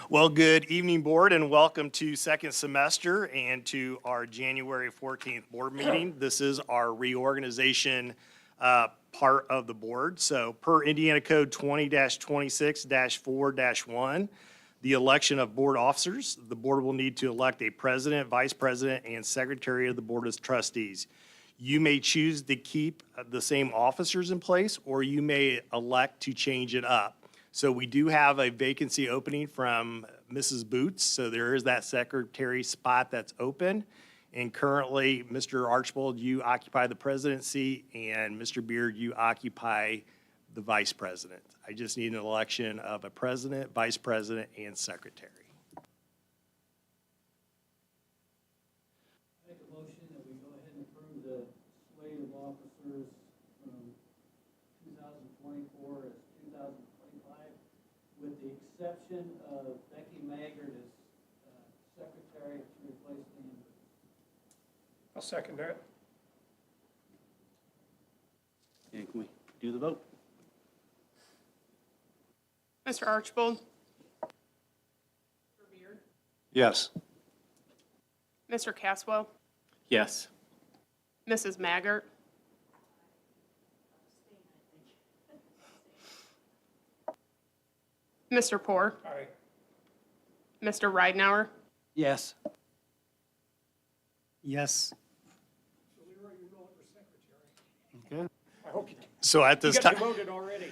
Well, good evening, board, and welcome to second semester and to our January 14th board meeting. This is our reorganization part of the board. So per Indiana Code 20-26-4-1, the election of board officers, the board will need to elect a president, vice president, and secretary of the board of trustees. You may choose to keep the same officers in place, or you may elect to change it up. So we do have a vacancy opening from Mrs. Boots, so there is that secretary spot that's open. And currently, Mr. Archbold, you occupy the presidency, and Mr. Beard, you occupy the vice president. I just need an election of a president, vice president, and secretary. Make a motion that we go ahead and approve the slate of officers from 2024 as 2025, with the exception of Becky Maggard as secretary to replace Leanne Booth. I'll second that. And can we do the vote? Mr. Archbold? Mr. Beard? Yes. Mr. Caswell? Yes. Mrs. Maggart? Mr. Poor? Aye. Mr. Ridenhour? Yes. Yes. I hope you So at this time, voted already.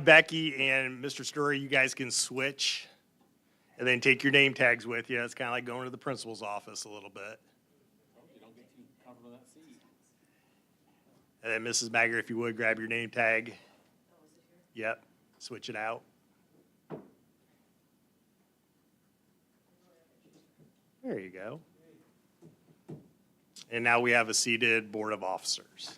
Becky and Mr. Story, you guys can switch and then take your name tags with you. It's kind of like going to the principal's office a little bit. And then Mrs. Maggart, if you would, grab your name tag. Yep, switch it out. There you go. And now we have a seated board of officers.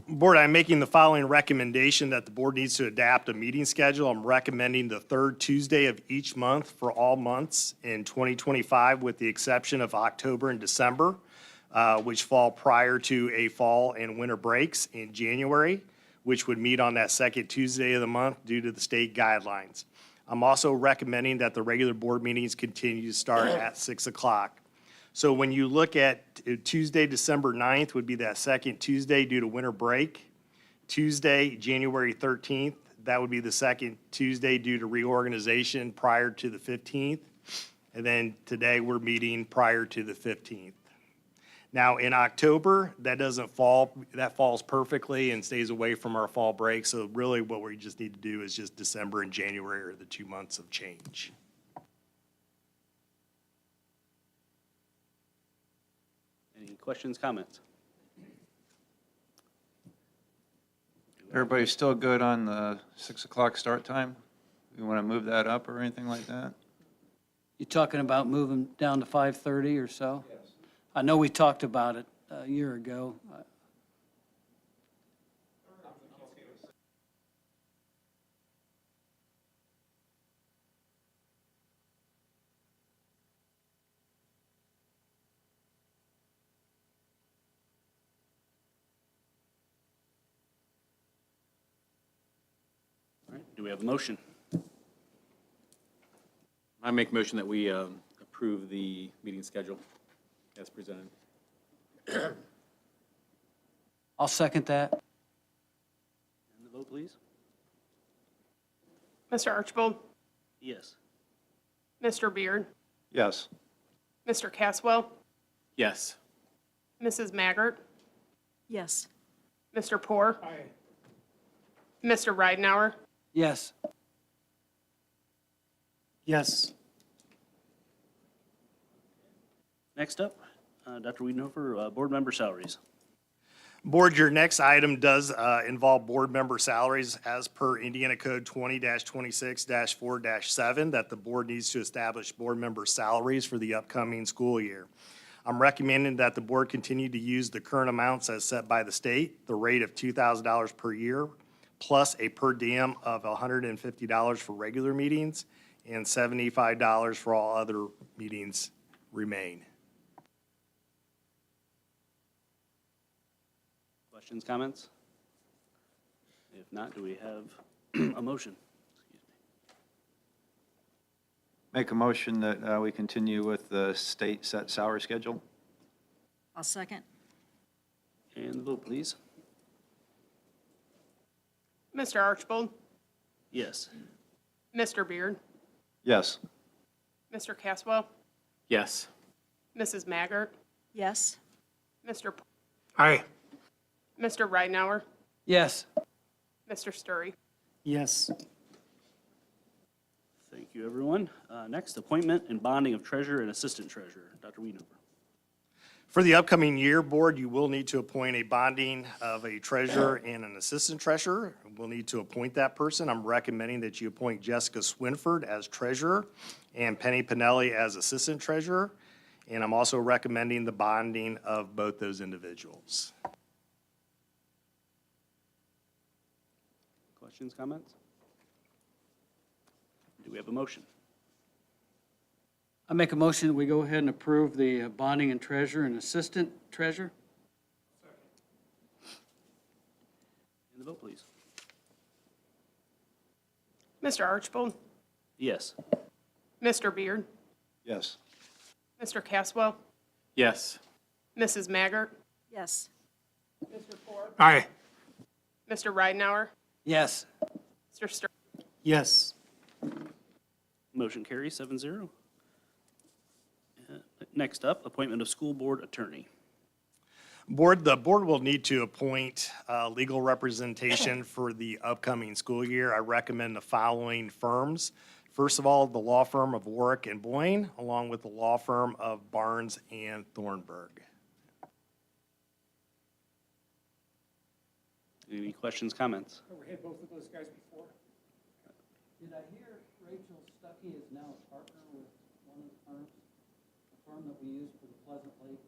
Board, I'm making the following recommendation that the board needs to adapt a meeting schedule. I'm recommending the third Tuesday of each month for all months in 2025, with the exception of October and December, which fall prior to a fall and winter breaks in January, which would meet on that second Tuesday of the month due to the state guidelines. I'm also recommending that the regular board meetings continue to start at 6 o'clock. So when you look at Tuesday, December 9th would be that second Tuesday due to winter break. Tuesday, January 13th, that would be the second Tuesday due to reorganization prior to the 15th. And then today we're meeting prior to the 15th. Now in October, that doesn't fall, that falls perfectly and stays away from our fall break. So really what we just need to do is just December and January are the 2 months of change. Any questions, comments? Everybody's still good on the 6 o'clock start time? You want to move that up or anything like that? You talking about moving down to 5:30 or so? Yes. I know we talked about it a year ago. All right, do we have a motion? I make a motion that we approve the meeting schedule as presented. I'll second that. And the vote, please? Mr. Archbold? Yes. Mr. Beard? Yes. Mr. Caswell? Yes. Mrs. Maggart? Yes. Mr. Poor? Aye. Mr. Ridenhour? Yes. Yes. Next up, Dr. Wiedenhofer, board member salaries. Board, your next item does involve board member salaries as per Indiana Code 20-26-4-7, that the board needs to establish board member salaries for the upcoming school year. I'm recommending that the board continue to use the current amounts as set by the state, the rate of $2,000 per year, plus a per diem of $150 for regular meetings and $75 for all other meetings remain. Questions, comments? If not, do we have a motion? Make a motion that we continue with the state set salary schedule? I'll second. And the vote, please. Mr. Archibald, Yes. Mr. Beard, Yes. Mr. Caswell, Yes. Mrs. Maggart, Yes. Mr. P- Aye. Mr. Ridenhour, Yes. Mr. Sturry. Yes. Thank you, everyone. Next, appointment and bonding of treasurer and assistant treasurer. Dr. Wiedenhofer. For the upcoming year, Board, you will need to appoint a bonding of a treasurer and an assistant treasurer. We'll need to appoint that person. I'm recommending that you appoint Jessica Swinford as treasurer and Penny Pinelli as assistant treasurer. And I'm also recommending the bonding of both those individuals. Questions, comments? Do we have a motion? I make a motion that we go ahead and approve the bonding and treasurer and assistant treasurer. And the vote, please. Mr. Archibald, Yes. Mr. Beard, Yes. Mr. Caswell, Yes. Mrs. Maggart, Yes. Mr. Poor, Aye. Mr. Ridenhour, Yes. Mr. Sturry. Yes. Motion carries 7-0. Next up, appointment of school board attorney. Board, the board will need to appoint legal representation for the upcoming school year. I recommend the following firms. First of all, the law firm of Warwick and Boyne, along with the law firm of Barnes and Thornburg. Any questions, comments? We had both of those guys before. Did I hear Rachel Stuckey is now a partner with one of the firms, the firm that we use for the Pleasant Lake?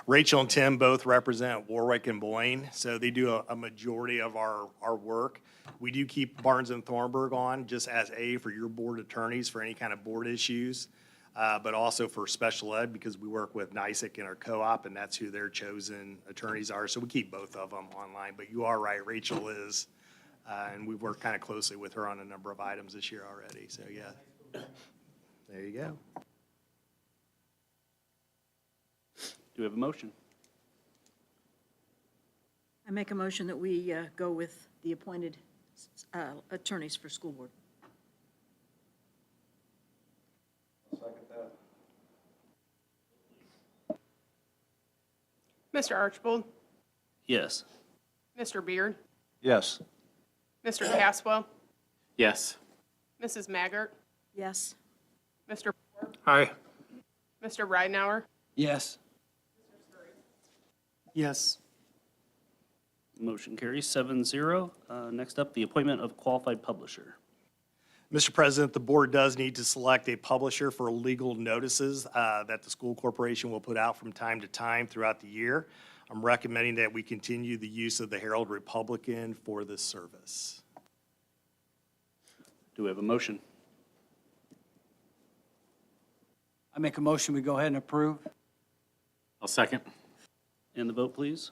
Rachel and Tim both represent Warwick and Boyne, so they do a majority of our work. We do keep Barnes and Thornburg on just as for your board attorneys for any kind of board issues, but also for special ed because we work with NISIC in our co-op and that's who their chosen attorneys are. So we keep both of them online, but you are right, Rachel is, and we've worked kind of closely with her on a number of items this year already. So yeah, there you go. Do we have a motion? I make a motion that we go with the appointed attorneys for school board. Mr. Archibald, Yes. Mr. Beard, Yes. Mr. Caswell, Yes. Mrs. Maggart, Yes. Mr. Poor, Aye. Mr. Ridenhour, Yes. Yes. Motion carries 7-0. Next up, the appointment of qualified publisher. Mr. President, the board does need to select a publisher for legal notices that the school corporation will put out from time to time throughout the year. I'm recommending that we continue the use of the Herald Republican for this service. Do we have a motion? I make a motion we go ahead and approve. I'll second. And the vote, please.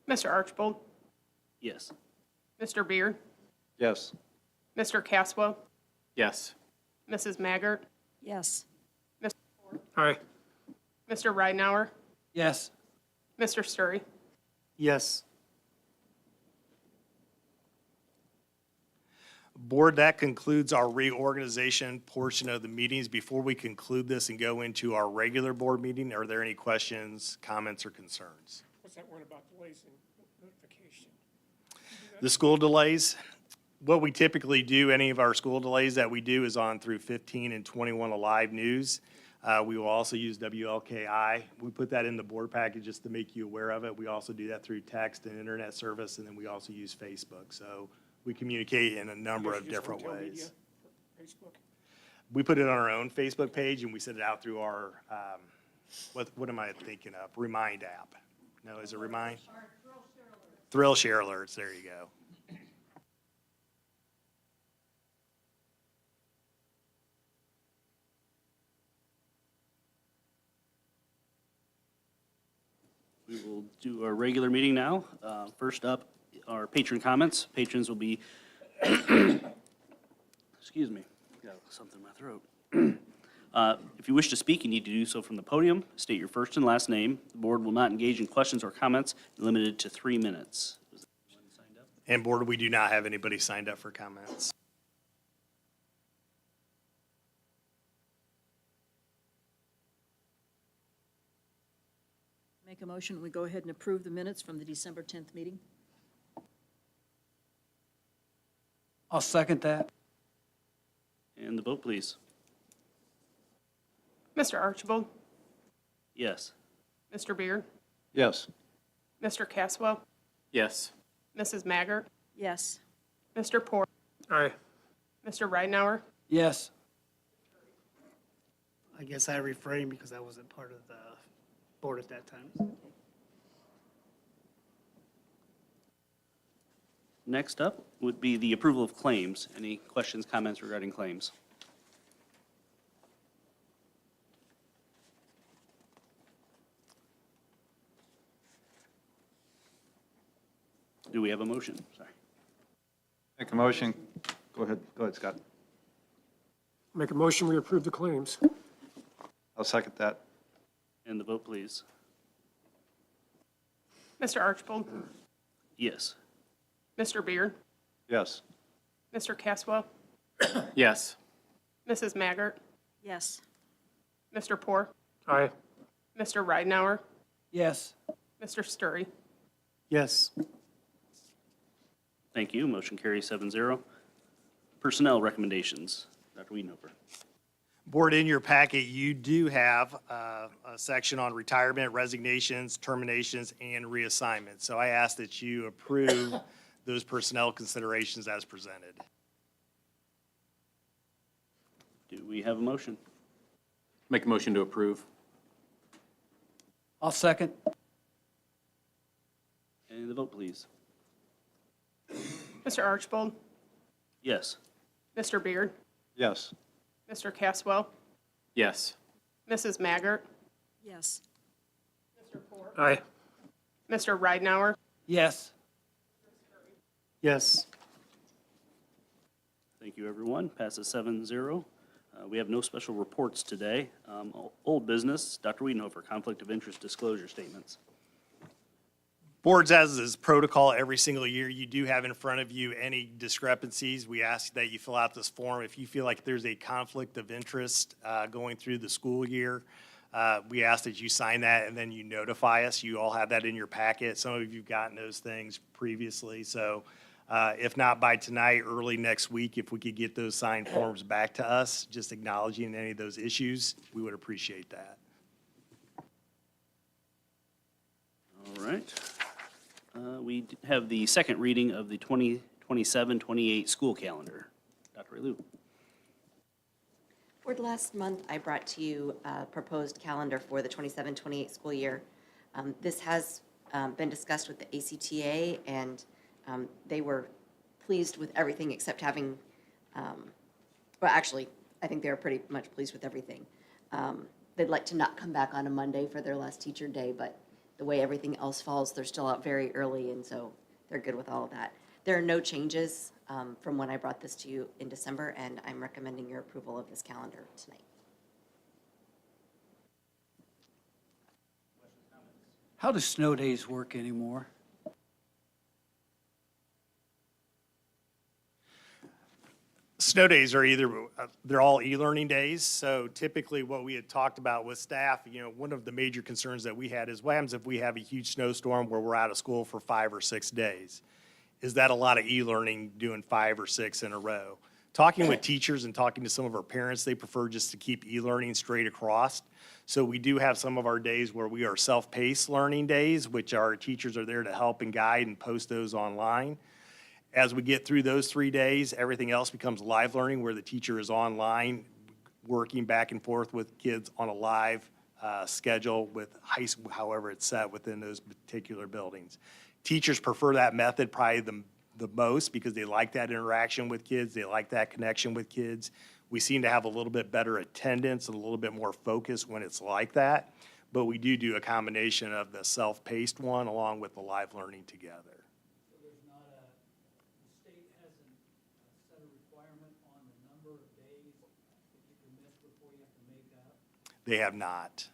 Mr. Archibald, Yes. Mr. Beard, Yes. Mr. Caswell, Yes. Mrs. Maggart, Yes. Mr. Poor, Aye. Mr. Ridenhour, Yes. Mr. Sturry. Yes. Board, that concludes our reorganization portion of the meetings. Before we conclude this and go into our regular board meeting, are there any questions, comments, or concerns? What's that word about delays in notification? The school delays, what we typically do, any of our school delays that we do is on through 15 and 21 Alive News. We will also use WLKI. We put that in the board package just to make you aware of it. We also do that through text and internet service, and then we also use Facebook. So we communicate in a number of You guys use different Hotel Media ways. for Facebook? We put it on our own Facebook page, and we send it out through our, what am I thinking of? Remind app. No, is it Remind? Thrill Share Alerts, there you go. We will do our regular meeting now. First up are patron comments. Patrons will be, excuse me, got something in my throat. If you wish to speak, you need to do so from the podium. State your first and last name. The board will not engage in questions or comments, limited to 3 minutes. Was there anyone signed up? And Board, we do not have anybody signed up for comments. Make a motion, we go ahead and approve the minutes from the December 10th meeting. I'll second that. And the vote, please. Mr. Archibald, Yes. Mr. Beard, Yes. Mr. Caswell, Yes. Mrs. Maggart, Yes. Mr. Poor, Aye. Mr. Ridenhour, Yes. I guess I refrain because I wasn't part of the board at that time. Next up would be the approval of claims. Any questions, comments regarding claims? Do we have a motion? Sorry. Make a motion. Go ahead, Scott. Make a motion, we approve the claims. I'll second that. And the vote, please. Mr. Archibald, Yes. Mr. Beard, Yes. Mr. Caswell, Yes. Mrs. Maggart, Yes. Mr. Poor, Aye. Mr. Ridenhour, Yes. Mr. Sturry. Yes. Thank you. Motion carries 7-0. Personnel recommendations. Dr. Wiedenhofer. Board, in your packet, you do have a section on retirement, resignations, terminations, and reassignments. So I ask that you approve those personnel considerations as presented. Do we have a motion? Make a motion to approve. I'll second. And the vote, please. Mr. Archibald, Yes. Mr. Beard, Yes. Mr. Caswell, Yes. Mrs. Maggart, Yes. Mr. Poor, Aye. Mr. Ridenhour, Yes. Yes. Thank you, everyone. Passes 7-0. We have no special reports today. Old business, Dr. Wiedenhofer, conflict of interest disclosure statements. Boards, as is protocol every single year, you do have in front of you any discrepancies. We ask that you fill out this form. If you feel like there's a conflict of interest going through the school year, we ask that you sign that and then you notify us. You all have that in your packet. Some of you've gotten those things previously. So if not by tonight, early next week, if we could get those signed forms back to us, just acknowledging any of those issues, we would appreciate that. All right. We have the second reading of the 2027-28 school calendar. Dr. Relu. Board, last month, I brought to you a proposed calendar for the 27-28 school year. This has been discussed with the ACTA, and they were pleased with everything except having, well, actually, I think they were pretty much pleased with everything. They'd like to not come back on a Monday for their last teacher day, but the way everything else falls, they're still out very early, and so they're good with all of that. There are no changes from when I brought this to you in December, and I'm recommending your approval of this calendar tonight. How do snow days work anymore? Snow days are either, they're all e-learning days. So typically what we had talked about with staff, one of the major concerns that we had is what happens if we have a huge snowstorm where we're out of school for 5 or 6 days? Is that a lot of e-learning doing 5 or 6 in a row? Talking with teachers and talking to some of our parents, they prefer just to keep e-learning straight across. So we do have some of our days where we are self-paced learning days, which our teachers are there to help and guide and post those online. As we get through those 3 days, everything else becomes live learning where the teacher is online, working back and forth with kids on a live schedule with however it's set within those particular buildings. Teachers prefer that method probably the most because they like that interaction with kids. They like that connection with kids. We seem to have a little bit better attendance and a little bit more focus when it's like that. but we do a combination of the self-paced one along with the live learning together. So there's not a, the state hasn't set a requirement on the number of days that you can miss before you have to make up? They have not.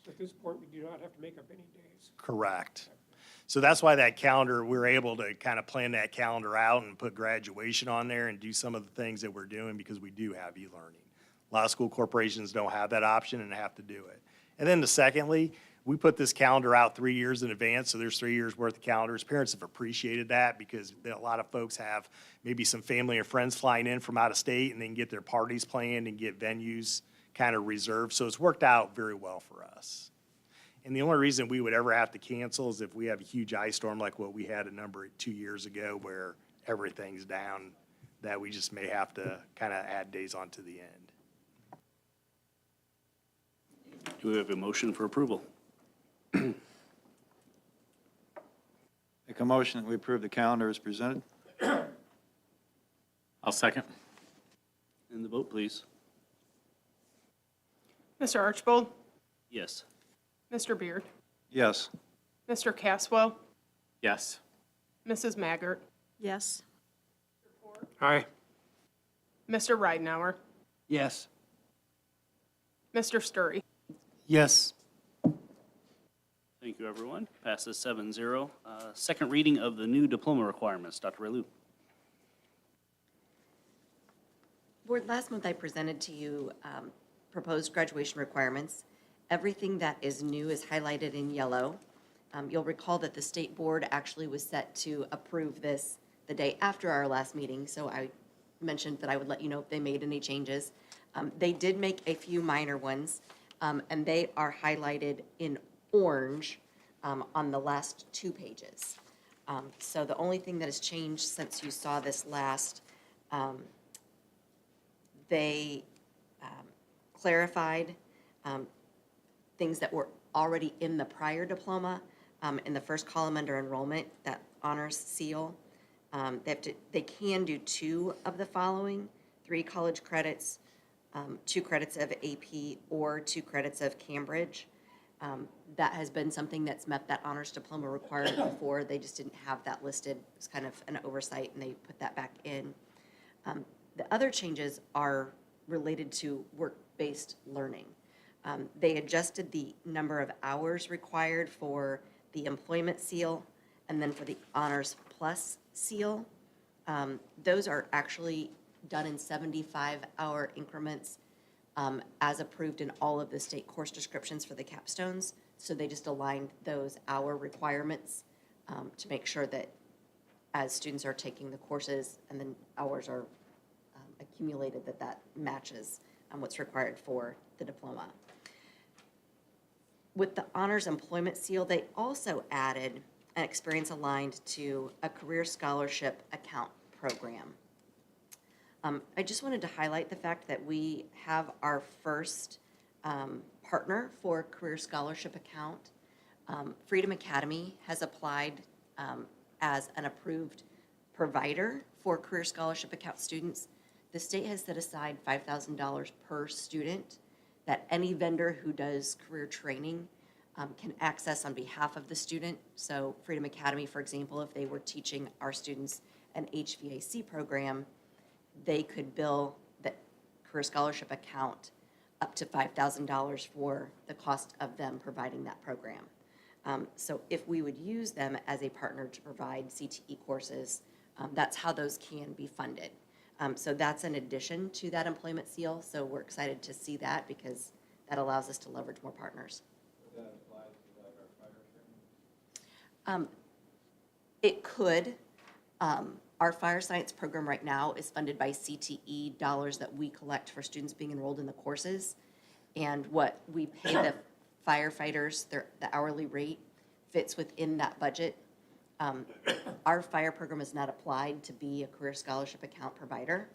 At this point, we do not have to make up any days. Correct. So that's why that calendar, we're able to kind of plan that calendar out and put graduation on there and do some of the things that we're doing because we do have e-learning. A lot of school corporations don't have that option and have to do it. And then secondly, we put this calendar out 3 years in advance, so there's 3 years worth of calendars. Parents have appreciated that because a lot of folks have maybe some family or friends flying in from out of state and they can get their parties planned and get venues kind of reserved. So it's worked out very well for us. And the only reason we would ever have to cancel is if we have a huge ice storm like what we had 2 years ago where everything's down, that we just may have to kind of add days onto the end. Do we have a motion for approval? Make a motion that we approve the calendar as presented. I'll second. And the vote, please. Mr. Archibald? Yes. Mr. Beard? Yes. Mr. Caswell? Yes. Mrs. Maggart? Yes. Aye. Mr. Ridenhour? Yes. Mr. Sturry? Yes. Thank you, everyone. Passes 7-0. Second reading of the new diploma requirements. Dr. Relu. Board, last month I presented to you proposed graduation requirements. Everything that is new is highlighted in yellow. You'll recall that the state board actually was set to approve this the day after our last meeting, so I mentioned that I would let you know if they made any changes. They did make a few minor ones, and they are highlighted in orange on the last 2 pages. So the only thing that has changed since you saw this last, they clarified things that were already in the prior diploma. In the first column under enrollment, that honors seal. They can do 2 of the following: 3 college credits, 2 credits of AP, or 2 credits of Cambridge. That has been something that's met that honors diploma requirement before. They just didn't have that listed. It was kind of an oversight, and they put that back in. The other changes are related to work-based learning. They adjusted the number of hours required for the employment seal and then for the honors plus seal. Those are actually done in 75-hour increments as approved in all of the state course descriptions for the capstones. So they just aligned those hour requirements to make sure that as students are taking the courses and then hours are accumulated, that matches what's required for the diploma. With the honors employment seal, they also added an experience aligned to a career scholarship account program. I just wanted to highlight the fact that we have our first partner for career scholarship account. Freedom Academy has applied as an approved provider for career scholarship account students. The state has set aside $5,000 per student that any vendor who does career training can access on behalf of the student. So Freedom Academy, for example, if they were teaching our students an HVAC program, they could bill the career scholarship account up to $5,000 for the cost of them providing that program. So if we would use them as a partner to provide CTE courses, that's how those can be funded. So that's an addition to that employment seal. So we're excited to see that because that allows us to leverage more partners. Would that apply to like our fire training? It could. Our fire science program right now is funded by CTE dollars that we collect for students being enrolled in the courses. And what we pay the firefighters, the hourly rate fits within that budget. Our fire program is not applied to be a career scholarship account provider.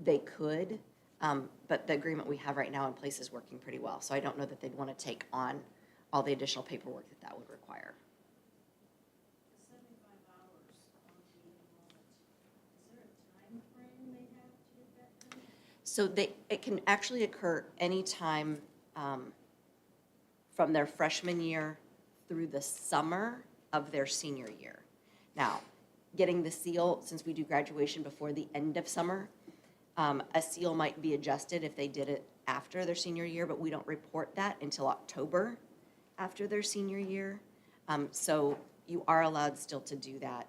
They could, but the agreement we have right now in place is working pretty well. So I don't know that they'd want to take on all the additional paperwork that would require. 75 hours on the enrollment. Is there a time frame they have to get that done? So it can actually occur anytime from their freshman year through the summer of their senior year. Now, getting the seal, since we do graduation before the end of summer, a seal might be adjusted if they did it after their senior year, but we don't report that until October after their senior year. So you are allowed still to do that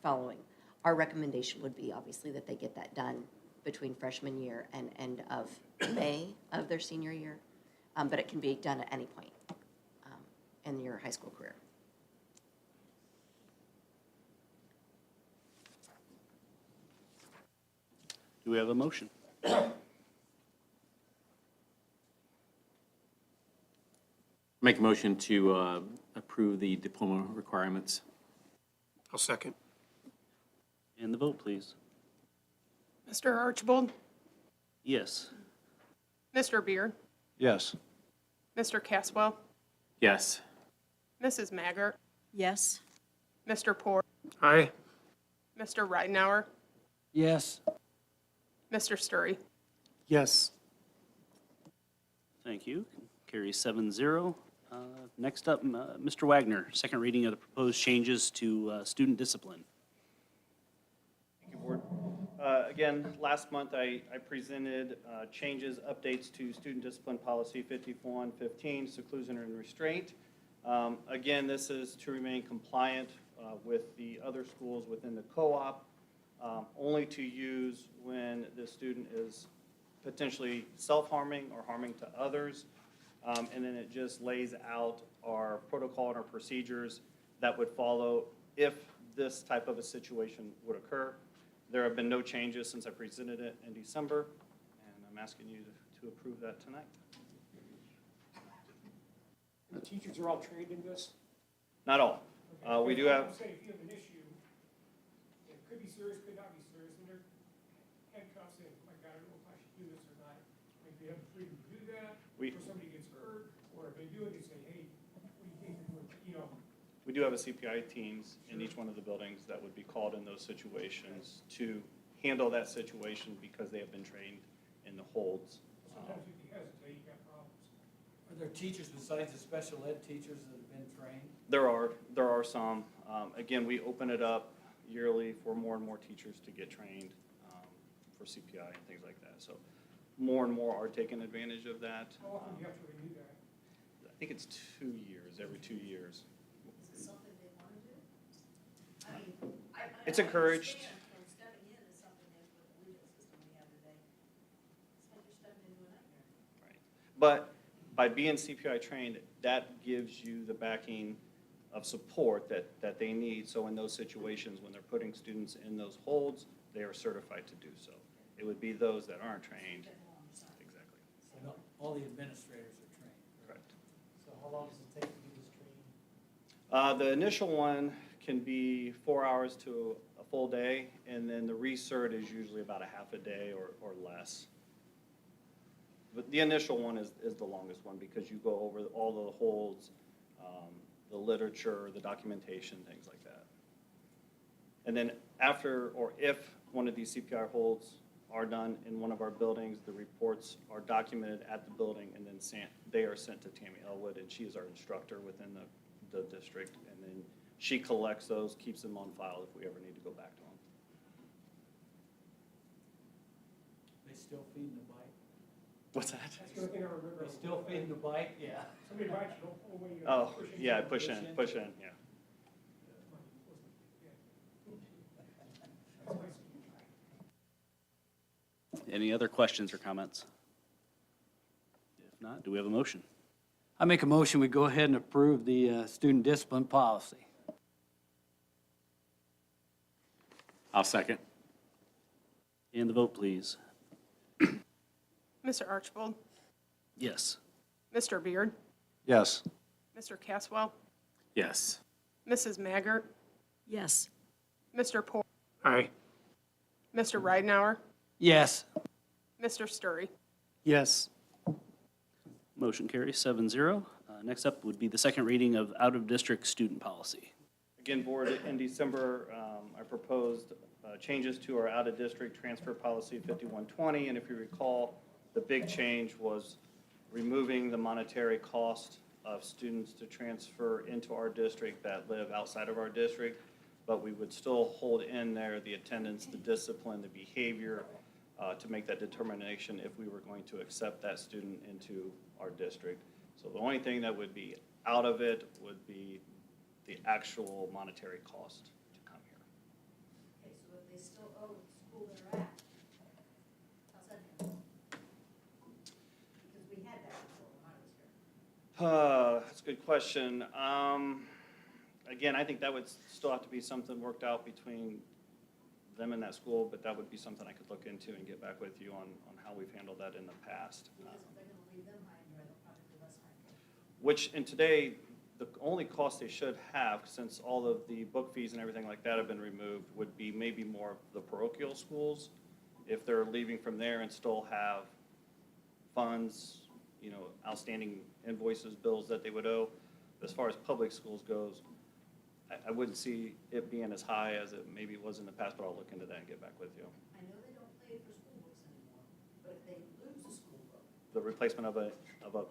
following. Our recommendation would be obviously that they get that done between freshman year and end of May of their senior year, but it can be done at any point in your high school career. Do we have a motion? Make a motion to approve the diploma requirements. I'll second. And the vote, please. Mr. Archibald? Yes. Mr. Beard? Yes. Mr. Caswell? Yes. Mrs. Maggart? Yes. Mr. Poor? Aye. Mr. Ridenhour? Yes. Mr. Sturry? Yes. Thank you. Carries 7-0. Next up, Mr. Wagner, second reading of the proposed changes to student discipline. Thank you, Board. Again, last month I presented changes, updates to Student Discipline Policy 5115, seclusion and restraint. Again, this is to remain compliant with the other schools within the co-op, only to use when the student is potentially self-harming or harming to others. And then it just lays out our protocol and our procedures that would follow if this type of a situation would occur. There have been no changes since I presented it in December, and I'm asking you to approve that tonight. The teachers are all trained in this? Not all. We do have, I'm saying if you have an issue, it could be serious, could not be serious, and they're handcuffs in, my God, I don't know if I should do this or not. I mean, do you have the freedom to do that? We- Or somebody gets hurt, or if they do it, they say, hey, what do you think you're doing? You know, we do have a CPI teams in each one of the buildings that would be called in those situations to handle that situation because they have been trained in the holds. sometimes if you hesitate, you got problems. Are there teachers besides the special ed teachers that have been trained? There are some. Again, we open it up yearly for more and more teachers to get trained for CPI and things like that. So more and more are taking advantage of that. How often do you have to renew that? I think it's 2 years, every 2 years. Is it something they want to do? I mean, It's encouraged. From stepping in is something that's with the legal system we have today. It's like you're stepping into a nightmare. Right. But by being CPI trained, that gives you the backing of support that they need. So in those situations, when they're putting students in those holds, they are certified to do so. It would be those that aren't trained. Exactly. So all the administrators are trained. Correct. So how long does it take to do this training? The initial one can be 4 hours to a full day, and then the recert is usually about a half a day or less. But the initial one is the longest one because you go over all the holds, the literature, the documentation, things like that. And then after, or if one of these CPI holds are done in one of our buildings, the reports are documented at the building and then they are sent to Tammy Elwood, and she is our instructor within the district. And then she collects those, keeps them on file if we ever need to go back to them. They still feeding the bike? What's that? That's the only thing I remember. They still feeding the bike? Yeah. Somebody bites you, don't pull away. You Oh, push in. yeah, push in, yeah. Any other questions or comments? If not, do we have a motion? I make a motion, we go ahead and approve the student discipline policy. I'll second. And the vote, please. Mr. Archibald? Yes. Mr. Beard? Yes. Mr. Caswell? Yes. Mrs. Maggart? Yes. Mr. Poor? Aye. Mr. Ridenhour? Yes. Mr. Sturry? Yes. Motion carries 7-0. Next up would be the second reading of out-of-district student policy. Again, Board, in December, I proposed changes to our out-of-district transfer policy 5120, and if you recall, the big change was removing the monetary cost of students to transfer into our district that live outside of our district, but we would still hold in there the attendance, the discipline, the behavior, to make that determination if we were going to accept that student into our district. So the only thing that would be out of it would be the actual monetary cost to come here. Okay, so if they still owe the school they're at, how's that handled? Because we had that before when I was here. That's a good question. Again, I think that would still have to be something worked out between them and that school, but that would be something I could look into and get back with you on how we've handled that in the past. Because if they're gonna leave them high and dry, they'll probably be less high and dry. Which, in today, the only cost they should have, since all of the book fees and everything like that have been removed, would be maybe more of the parochial schools. If they're leaving from there and still have funds, you know, outstanding invoices, bills that they would owe. As far as public schools goes, I wouldn't see it being as high as it maybe was in the past, but I'll look into that and get back with you. I know they don't pay for school books anymore, but if they lose a school book, The replacement of a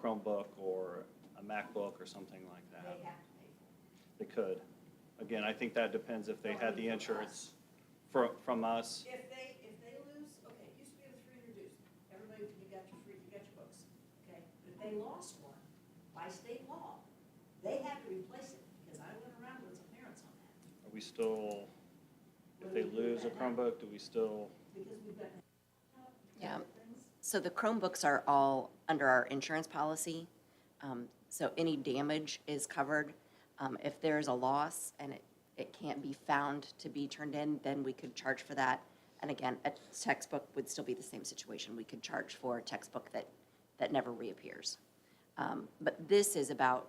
Chromebook or a MacBook or something like they that, have to pay for they could. Again, I think that depends if they had the insurance from us. it. If they lose, okay, it used to be the 300 dues, everybody, you got your books, okay? But if they lost one, by state law, they have to replace it, because I went around with some parents on that. Are we still, if they lose a Chromebook, do we still? Because we've got. Yeah. So the Chromebooks are all under our insurance policy. So any damage is covered. If there's a loss and it can't be found to be turned in, then we could charge for that. And again, a textbook would still be the same situation. We could charge for a textbook that never reappears. But this is about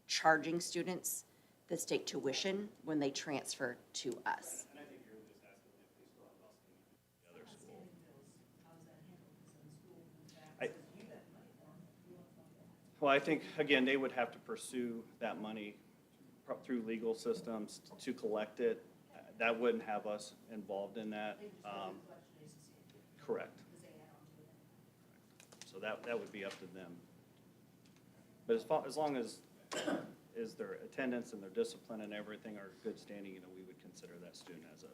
charging students the state tuition when they transfer to us. And I think you're just asking if they still have outstanding the other school. Well, I think, again, they would have to pursue that money through legal systems to collect it. That wouldn't have us involved in that. Correct. So that would be up to them. But as long as their attendance and their discipline and everything are good standing, you know, we would consider that student as a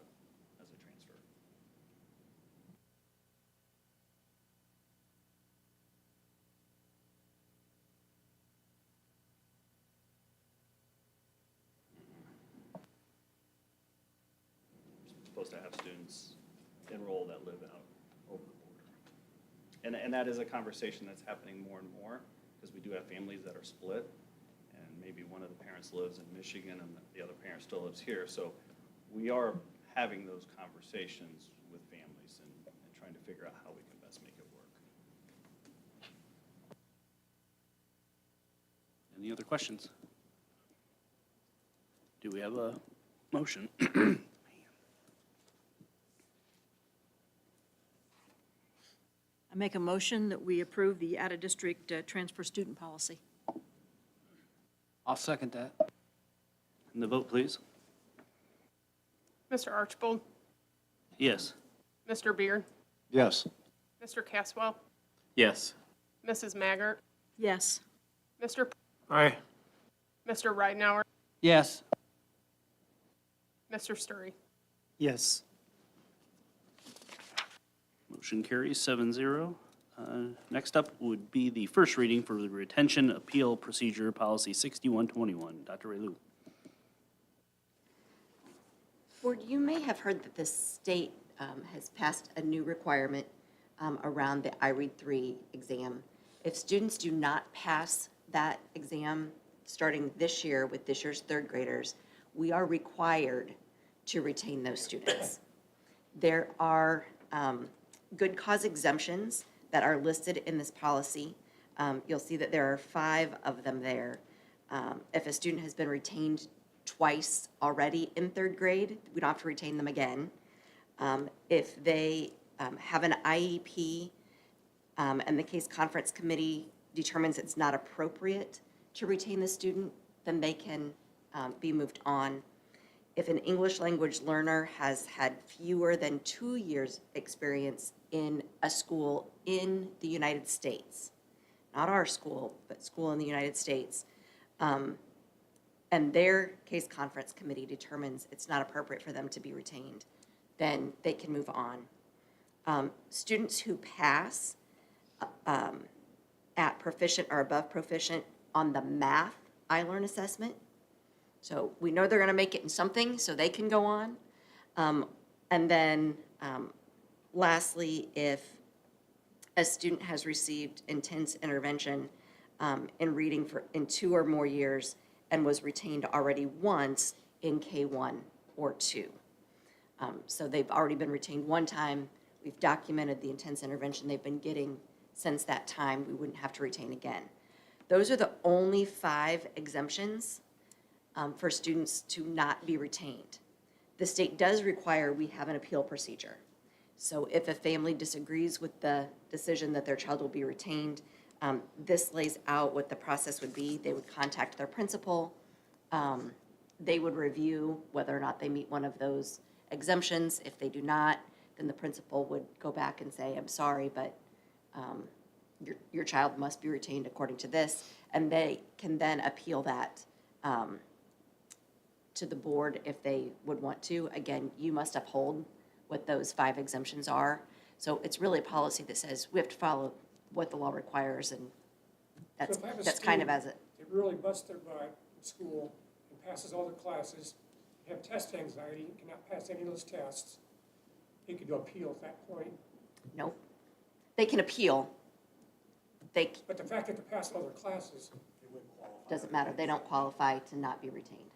transfer. Supposed to have students enroll that live out over the border. And that is a conversation that's happening more and more, because we do have families that are split, and maybe one of the parents lives in Michigan and the other parent still lives here. So we are having those conversations with families and trying to figure out how we can best make it work. Any other questions? Do we have a motion? I make a motion that we approve the out-of-district transfer student policy. I'll second that. And the vote, please. Mr. Archibald, Yes. Mr. Beard, Yes. Mr. Caswell, Yes. Mrs. Maggart, Yes. Mr. Aye. Mr. Ridenhour, Yes. Mr. Sturry. Yes. Motion carries 7-0. Next up would be the first reading for the Retention Appeal Procedure Policy 6121. Dr. Raylu. Board, you may have heard that the state has passed a new requirement around the iRead3 exam. If students do not pass that exam starting this year with this year's third graders, we are required to retain those students. There are good cause exemptions that are listed in this policy. You'll see that there are 5 of them there. If a student has been retained twice already in third grade, we don't have to retain them again. If they have an IEP and the case conference committee determines it's not appropriate to retain the student, then they can be moved on. If an English language learner has had fewer than 2 years' experience in a school in the United States, not our school, but school in the United States, and their case conference committee determines it's not appropriate for them to be retained, then they can move on. Students who pass at proficient or above proficient on the math iLearn assessment, so we know they're going to make it in something, so they can go on. And then lastly, if a student has received intense intervention in reading in 2 or more years and was retained already once in K1 or 2. So they've already been retained one time. We've documented the intense intervention they've been getting since that time. We wouldn't have to retain again. Those are the only 5 exemptions for students to not be retained. The state does require we have an appeal procedure. So if a family disagrees with the decision that their child will be retained, this lays out what the process would be. They would contact their principal. They would review whether or not they meet one of those exemptions. If they do not, then the principal would go back and say, I'm sorry, but your child must be retained according to this. And they can then appeal that to the board if they would want to. Again, you must uphold what those 5 exemptions are. So it's really a policy that says we have to follow what the law requires, and So if I have a that's kind of student as it. that really busts their butt in school and passes all their classes, have test anxiety, cannot pass any of those tests, they could appeal at that point. Nope. They can appeal. But the fact that they passed all their classes, Doesn't matter. They don't qualify to not be retained.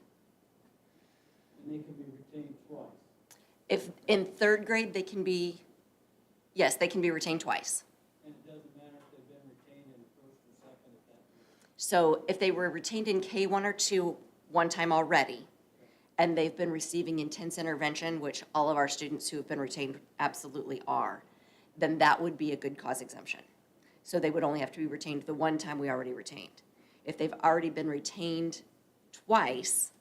And they can be retained twice. If in 3rd grade, they can be, yes, they can be retained twice. And it doesn't matter if they've been retained in the 1st or 2nd at that point. So if they were retained in K1 or 2 one time already, and they've been receiving intense intervention, which all of our students who have been retained absolutely are, then that would be a good cause exemption. So they would only have to be retained the one time we already retained. If they've already been retained twice,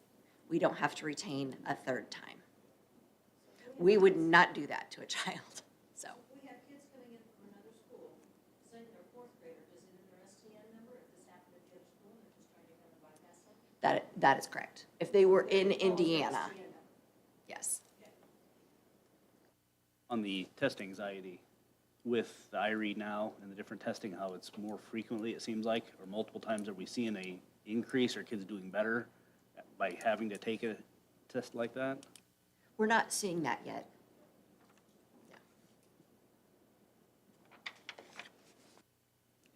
we don't have to retain a 3rd time. We would not do that to a child, so. If we have kids coming in from another school, 2nd or 4th grader, does it enter STN number if this happened at the other school and they're just trying to kind of bypass that? That is correct. If they were in Indiana, STN number. yes. On the test anxiety, with the iRead now and the different testing, how it's more frequently, it seems like, or multiple times, are we seeing a increase? Are kids doing better by having to take a test like that? We're not seeing that yet.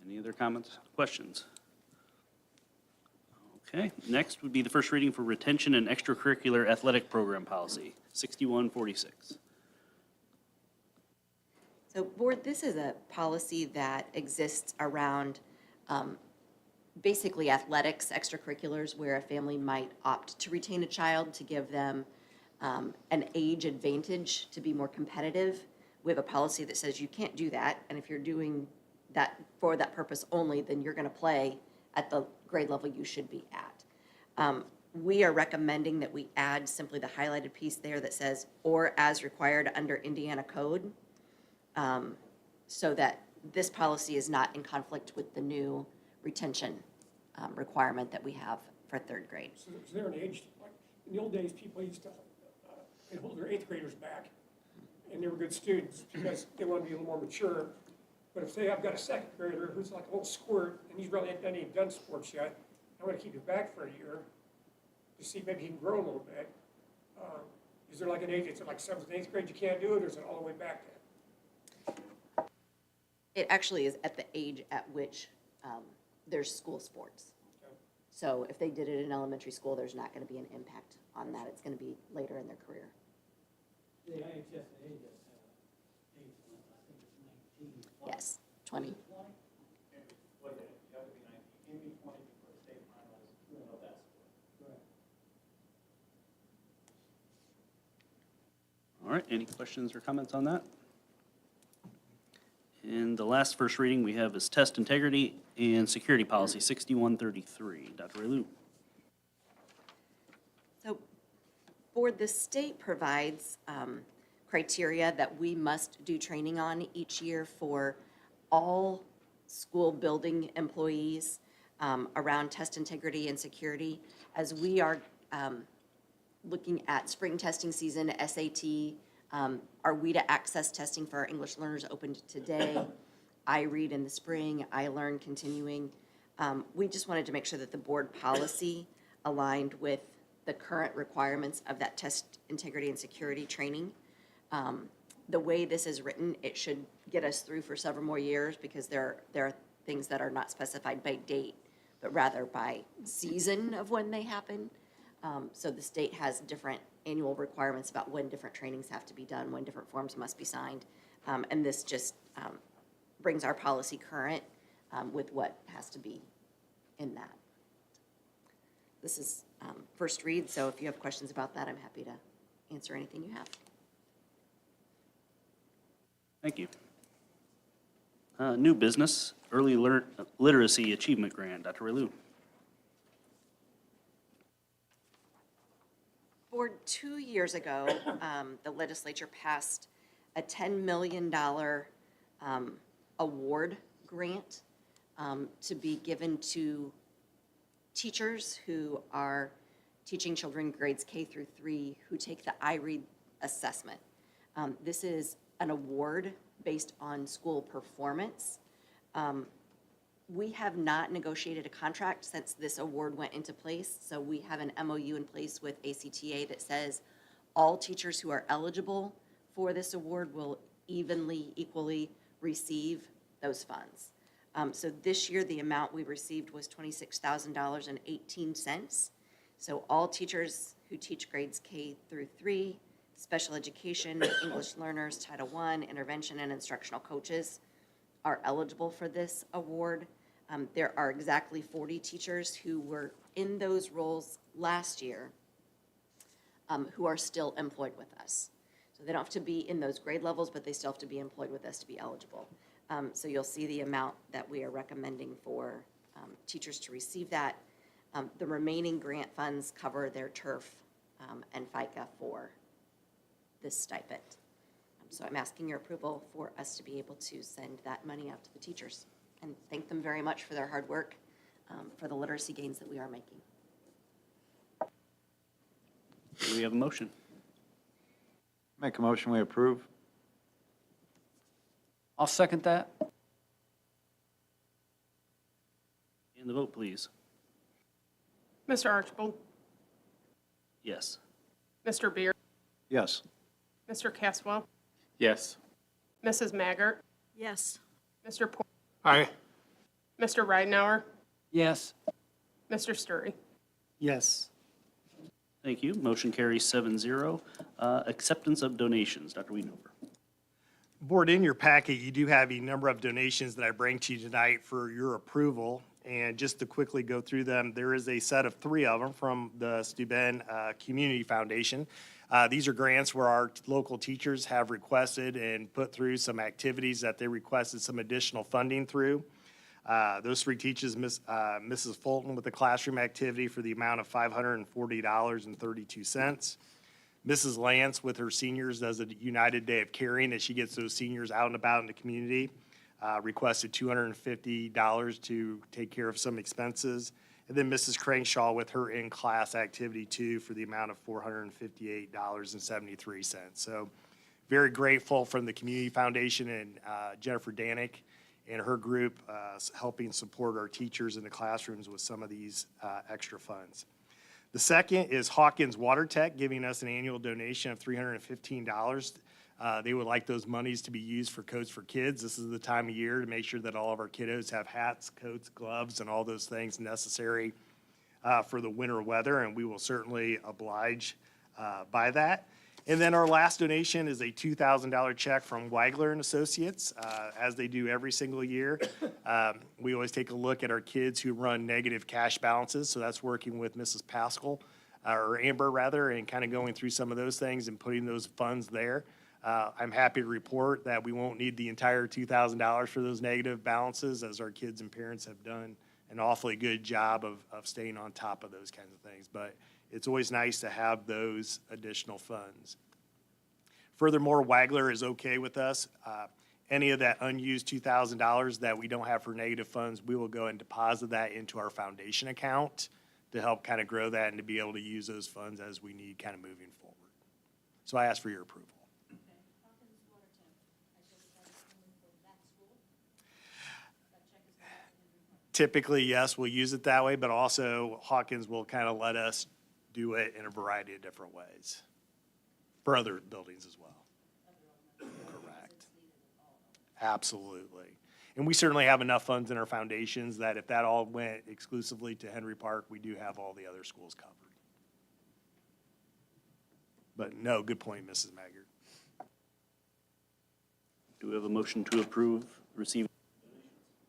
Any other comments, questions? Okay, next would be the first reading for retention and extracurricular athletic program policy, 6146. So board, this is a policy that exists around basically athletics, extracurriculars, where a family might opt to retain a child to give them an age advantage to be more competitive. We have a policy that says you can't do that, and if you're doing that for that purpose only, then you're going to play at the grade level you should be at. We are recommending that we add simply the highlighted piece there that says, or as required under Indiana code, so that this policy is not in conflict with the new retention requirement that we have for 3rd grade. So is there an age, like, in the old days, people used to could hold their 8th graders back, and they were good students because they wanted to be a little more mature. But if say I've got a 2nd grader who's like a little squirt, and he's really not even done sports yet, I'm gonna keep him back for a year to see maybe he can grow a little bit. Is there like an age, is it like 7th and 8th grade you can't do it, or is it all the way back then? It actually is at the age at which there's school sports. Okay. So if they did it in elementary school, there's not going to be an impact on that. It's going to be later in their career. The IHSA does have an age limit, I think it's 19. Yes, 20. 20? What, you have to be 19, you can be 20 for a state finals of that sport. Correct. All right, any questions or comments on that? And the last first reading we have is test integrity and security policy, 6133. Dr. Raylu. So, board, the state provides criteria that we must do training on each year for all school building employees around test integrity and security. As we are looking at spring testing season, SAT, our WIDA access testing for our English learners opened today. iRead in the spring, iLearn continuing. We just wanted to make sure that the board policy aligned with the current requirements of that test integrity and security training. The way this is written, it should get us through for several more years because there are things that are not specified by date, but rather by season of when they happen. So the state has different annual requirements about when different trainings have to be done, when different forms must be signed. And this just brings our policy current with what has to be in that. This is first read, so if you have questions about that, I'm happy to answer anything you have. Thank you. New business, early literacy achievement grant. Dr. Relu. Board, 2 years ago, the legislature passed a $10 million award grant to be given to teachers who are teaching children grades K through 3 who take the iRead assessment. This is an award based on school performance. We have not negotiated a contract since this award went into place, so we have an MOU in place with ACTA that says all teachers who are eligible for this award will equally receive those funds. So this year, the amount we received was $26,018. So all teachers who teach grades K through 3, special education, English learners, Title I, intervention, and instructional coaches are eligible for this award. There are exactly 40 teachers who were in those roles last year who are still employed with us. So they don't have to be in those grade levels, but they still have to be employed with us to be eligible. So you'll see the amount that we are recommending for teachers to receive that. The remaining grant funds cover their turf and FICA for this stipend. So I'm asking your approval for us to be able to send that money out to the teachers and thank them very much for their hard work, for the literacy gains that we are making. Do we have a motion? Make a motion, we approve. I'll second that. And the vote, please. Mr. Archibald, Yes. Mr. Beard, Yes. Mr. Caswell, Yes. Mrs. Maggart, Yes. Mr. Porter, Aye. Mr. Ridenhour, Yes. Mr. Sturry. Yes. Thank you. Motion carries 7-0. Acceptance of donations. Dr. Wiedenhofer. Board, in your packet, you do have a number of donations that I bring to you tonight for your approval. And just to quickly go through them, there is a set of 3 of them from the Steuben Community Foundation. These are grants where our local teachers have requested and put through some activities that they requested some additional funding through. Those 3 teachers, Mrs. Fulton with the classroom activity for the amount of $540.32. Mrs. Lance with her seniors does a United Day of Caring as she gets those seniors out and about in the community. Requested $250 to take care of some expenses. And then Mrs. Cranshaw with her in-class activity too for the amount of $458.73. So very grateful from the Community Foundation and Jennifer Danick and her group helping support our teachers in the classrooms with some of these extra funds. The second is Hawkins Water Tech giving us an annual donation of $315. They would like those monies to be used for Coats for Kids. This is the time of year to make sure that all of our kiddos have hats, coats, gloves, and all those things necessary for the winter weather, and we will certainly oblige by that. And then our last donation is a $2,000 check from Wagler and Associates, as they do every single year. We always take a look at our kids who run negative cash balances, so that's working with Mrs. Pascal, or Amber rather, and kind of going through some of those things and putting those funds there. I'm happy to report that we won't need the entire $2,000 for those negative balances, as our kids and parents have done an awfully good job of staying on top of those kinds of things. But it's always nice to have those additional funds. Furthermore, Wagler is okay with us any of that unused $2,000 that we don't have for negative funds, we will go and deposit that into our foundation account to help kind of grow that and to be able to use those funds as we need kind of moving forward. So I ask for your approval. Hawkins Watertown, I said that is coming from that school. That check is going out to Henry Park. Typically, yes, we'll use it that way, but also Hawkins will kind of let us do it in a variety of different ways for other buildings as well. Correct. Absolutely. And we certainly have enough funds in our foundations that if that all went exclusively to Henry Park, we do have all the other schools covered. But no, good point, Mrs. Maggard. Do we have a motion to approve receiving?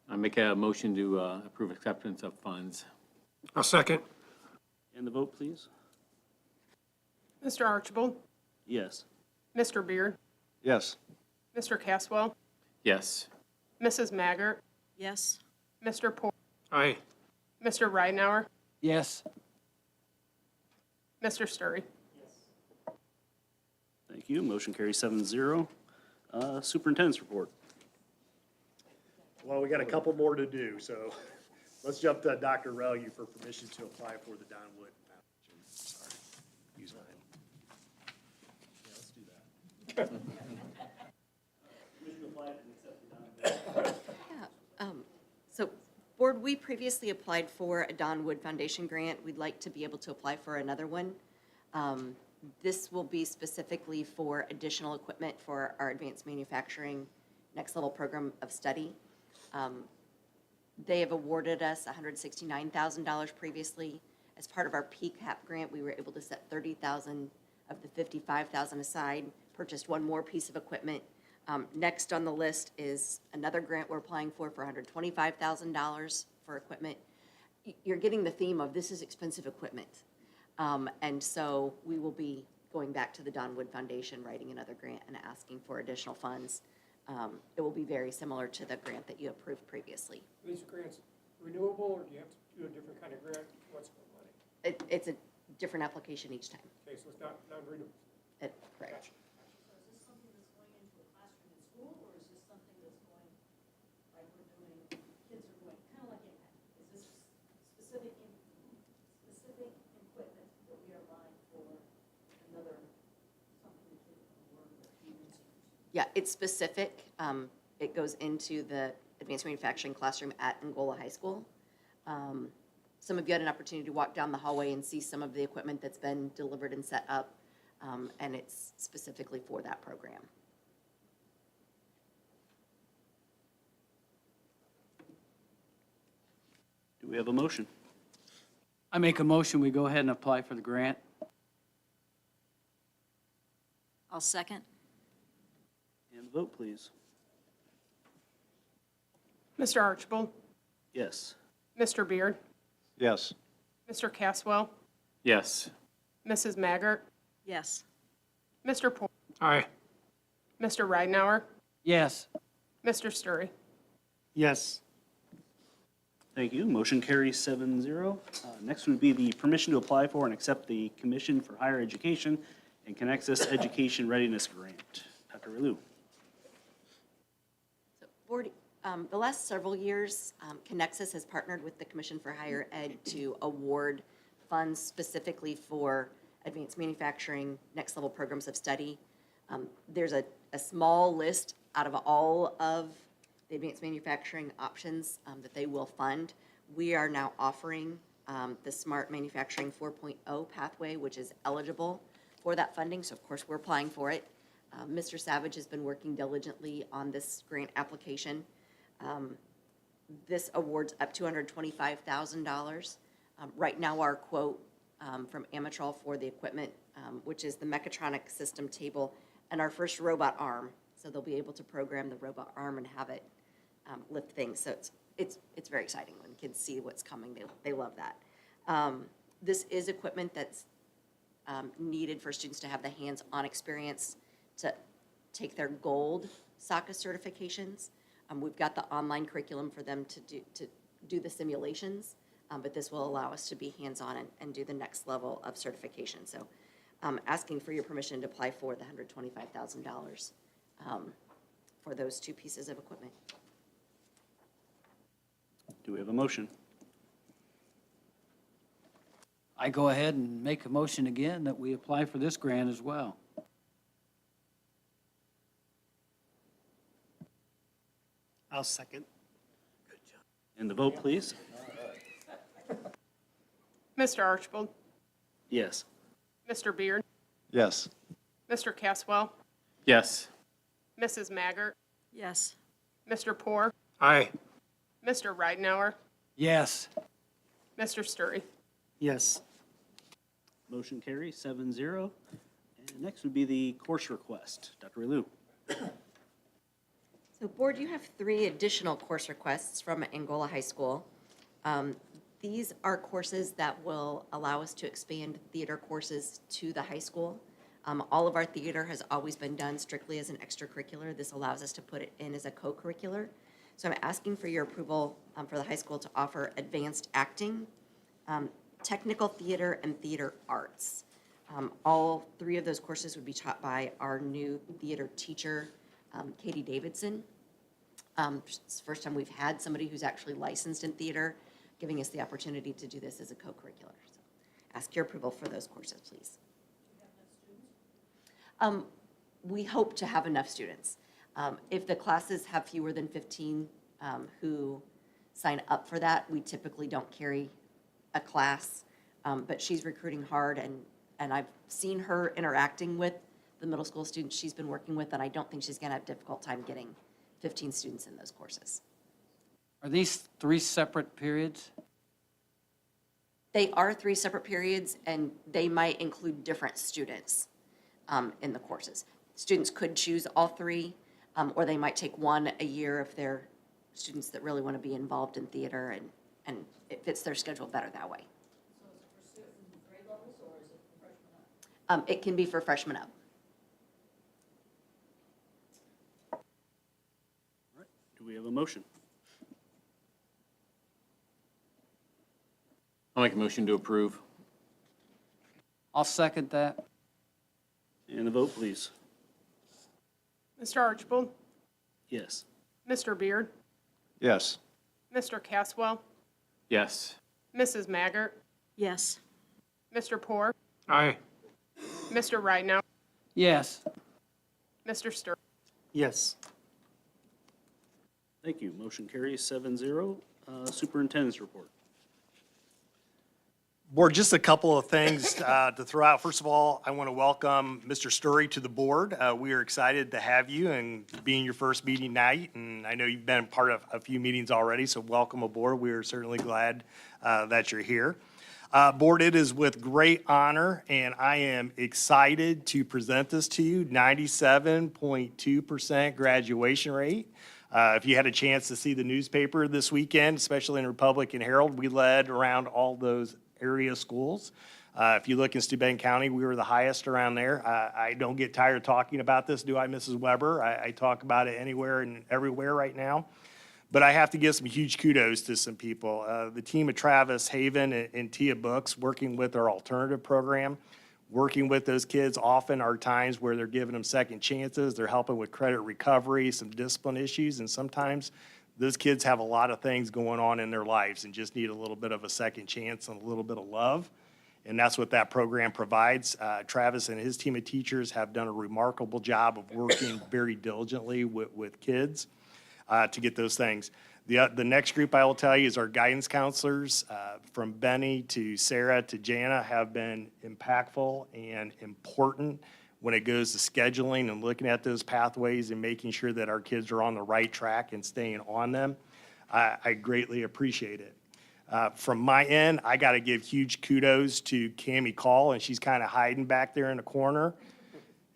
I make a motion to approve acceptance of funds. I'll second. And the vote, please? Mr. Archibald, Yes. Mr. Beard, Yes. Mr. Caswell, Yes. Mrs. Maggart, Yes. Mr. Poor, Aye. Mr. Ridenhour, Yes. Mr. Sturry. Thank you. Motion carries 7-0. Superintendent's report. Well, we got a couple more to do, so let's jump to Dr. Relue for permission to apply for the Donwood Foundation. Sorry, use mine. Yeah, let's do that. So, Board, we previously applied for a Don Wood Foundation grant. We'd like to be able to apply for another one. This will be specifically for additional equipment for our advanced manufacturing next level program of study. They have awarded us $169,000 previously. As part of our PCAP grant, we were able to set $30,000 of the $55,000 aside, purchased one more piece of equipment. Next on the list is another grant we're applying for $125,000 for equipment. You're getting the theme of this is expensive equipment. And so we will be going back to the Don Wood Foundation, writing another grant and asking for additional funds. It will be very similar to the grant that you approved previously. Are these grants renewable, or do you have to do a different kind of grant? What's the money? It's a different application each time. Okay, so it's not non-renewable. Correct. So is this something that's going into a classroom in school, or is this something that's going, like we're doing, kids are going, kind of like impact? Is this specific equipment that we are buying for another, something the kids can learn with students? Yeah, it's specific. It goes into the advanced manufacturing classroom at Angola High School. Some of you had an opportunity to walk down the hallway and see some of the equipment that's been delivered and set up, and it's specifically for that program. Do we have a motion? I make a motion, we go ahead and apply for the grant. I'll second. And the vote, please? Mr. Archibald, Yes. Mr. Beard, Yes. Mr. Caswell, Yes. Mrs. Maggart, Yes. Mr. Poor, Aye. Mr. Ridenhour, Yes. Mr. Sturry. Yes. Thank you. Motion carries 7-0. Next would be the permission to apply for and accept the Commission for Higher Education and Connexus Education Readiness Grant. Dr. Relue. So, Board, the last several years, Connexus has partnered with the Commission for Higher Ed to award funds specifically for advanced manufacturing, next level programs of study. There's a small list out of all of the advanced manufacturing options that they will fund. We are now offering the Smart Manufacturing 4.0 pathway, which is eligible for that funding. So of course, we're applying for it. Mr. Savage has been working diligently on this grant application. This awards up to $225,000. Right now, our quote from Amatrol for the equipment, which is the mechatronic system table, and our first robot arm. So they'll be able to program the robot arm and have it lift things. So it's very exciting when kids see what's coming. They love that. This is equipment that's needed for students to have the hands-on experience to take their gold SACA certifications. We've got the online curriculum for them to do the simulations, but this will allow us to be hands-on and do the next level of certification. So asking for your permission to apply for the $125,000 for those two pieces of equipment. Do we have a motion? I go ahead and make a motion again that we apply for this grant as well. I'll second. And the vote, please? Mr. Archibald, Yes. Mr. Beard, Yes. Mr. Caswell, Yes. Mrs. Maggart, Yes. Mr. Poor, Aye. Mr. Ridenhour, Yes. Mr. Sturry. Yes. Motion carries 7-0. And next would be the course request. Dr. Relu. So Board, you have 3 additional course requests from Angola High School. These are courses that will allow us to expand theater courses to the high school. All of our theater has always been done strictly as an extracurricular. This allows us to put it in as a co-curricular. So I'm asking for your approval for the high school to offer advanced acting, technical theater, and theater arts. All 3 of those courses would be taught by our new theater teacher, Katie Davidson. It's the first time we've had somebody who's actually licensed in theater, giving us the opportunity to do this as a co-curricular. So ask your approval for those courses, please. We hope to have enough students. If the classes have fewer than 15 who sign up for that, we typically don't carry a class. But she's recruiting hard, and I've seen her interacting with the middle school students she's been working with, and I don't think she's going to have a difficult time getting 15 students in those courses. Are these 3 separate periods? They are 3 separate periods, and they might include different students in the courses. Students could choose all 3, or they might take 1 a year if they're students that really want to be involved in theater, and it fits their schedule better that way. So is it for certain grade levels or is it for freshmen up? It can be for freshmen up. Do we have a motion? I'll make a motion to approve. I'll second that. And the vote, please? Mr. Archibald, Yes. Mr. Beard, Yes. Mr. Caswell, Yes. Mrs. Maggart, Yes. Mr. Poor, Aye. Mr. Ridenhour, Yes. Mr. Sturry. Yes. Thank you. Motion carries 7-0. Superintendent's report. Board, just a couple of things to throw out. First of all, I want to welcome Mr. Sturry to the board. We are excited to have you and being your first meeting night. And I know you've been part of a few meetings already, so welcome aboard. We are certainly glad that you're here. Board, it is with great honor, and I am excited to present this to you, 97.2% graduation rate. If you had a chance to see the newspaper this weekend, especially in Republic and Herald, we led around all those area schools. If you look in Steuben County, we were the highest around there. I don't get tired of talking about this, do I, Mrs. Weber? I talk about it anywhere and everywhere right now. But I have to give some huge kudos to some people. The team at Travis Haven and Tia Books, working with our alternative program, working with those kids often are times where they're giving them second chances. They're helping with credit recovery, some discipline issues, and sometimes those kids have a lot of things going on in their lives and just need a little bit of a second chance and a little bit of love. And that's what that program provides. Travis and his team of teachers have done a remarkable job of working very diligently with kids to get those things. The next group I will tell you is our guidance counselors, from Benny to Sarah to Jana, have been impactful and important when it goes to scheduling and looking at those pathways and making sure that our kids are on the right track and staying on them. I greatly appreciate it. From my end, I got to give huge kudos to Cammie Call, and she's kind of hiding back there in the corner.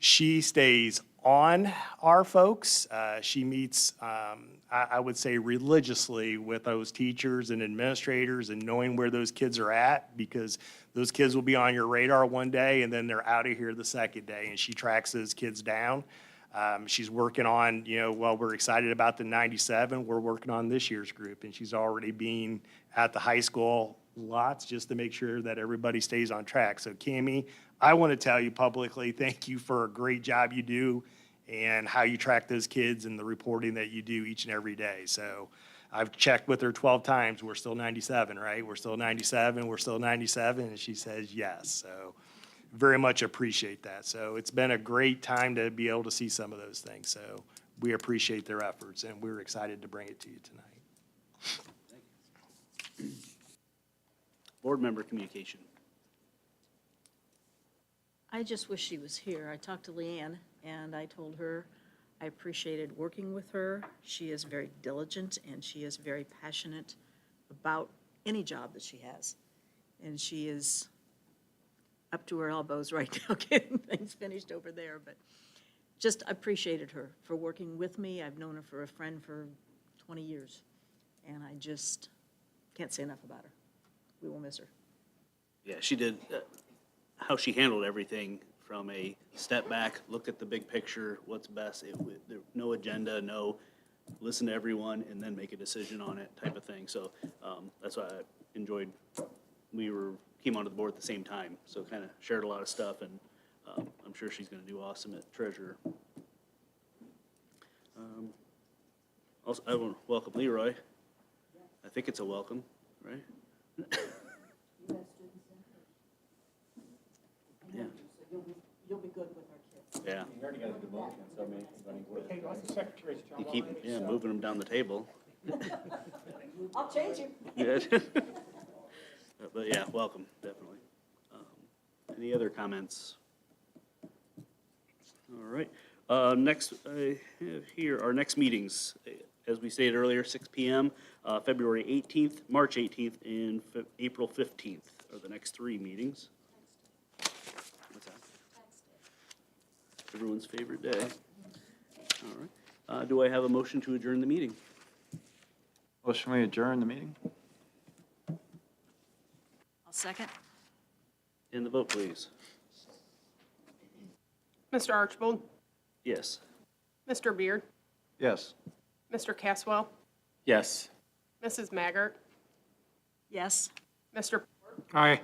She stays on our folks. She meets, I would say, religiously with those teachers and administrators and knowing where those kids are at, because those kids will be on your radar one day and then they're out of here the second day, and she tracks those kids down. She's working on, while we're excited about the 97, we're working on this year's group, and she's already been at the high school lots just to make sure that everybody stays on track. So Cammie, I want to tell you publicly, thank you for a great job you do and how you track those kids and the reporting that you do each and every day. So I've checked with her 12 times. We're still 97, right? We're still 97. We're still 97. And she says yes. So very much appreciate that. So it's been a great time to be able to see some of those things. So we appreciate their efforts, and we're excited to bring it to you tonight. Board member communication. I just wish she was here. I talked to Leanne, and I told her I appreciated working with her. She is very diligent, and she is very passionate about any job that she has. And she is up to her elbows right now getting things finished over there, but just appreciated her for working with me. I've known her for a friend for 20 years, and I just can't say enough about her. We will miss her. Yeah, she did, how she handled everything from a step back, look at the big picture, what's best, there, no agenda, no listen to everyone and then make a decision on it type of thing. So that's why I enjoyed, came onto the board at the same time, so kind of shared a lot of stuff, and I'm sure she's going to do awesome at treasurer. Also, I want to welcome Leroy. I think it's a welcome, right? Yeah. You'll be good with our kids. Yeah. You already got a demotion, so I mean, running with Hey, that's the secretary's job. You keep, yeah, moving them down the table. I'll change you. Yeah. But yeah, welcome, definitely. Any other comments? All right. Next, I have here, our next meetings, as we stated earlier, 6 PM, February 18th, March 18th, and April 15th are the next three meetings. What's that? Everyone's favorite day. All right. Do I have a motion to adjourn the meeting? Motion we adjourn the meeting? I'll second. And the vote, please. Mr. Archibald, Yes. Mr. Beard, Yes. Mr. Caswell, Yes. Mrs. Maggart, Yes. Mr. Aye.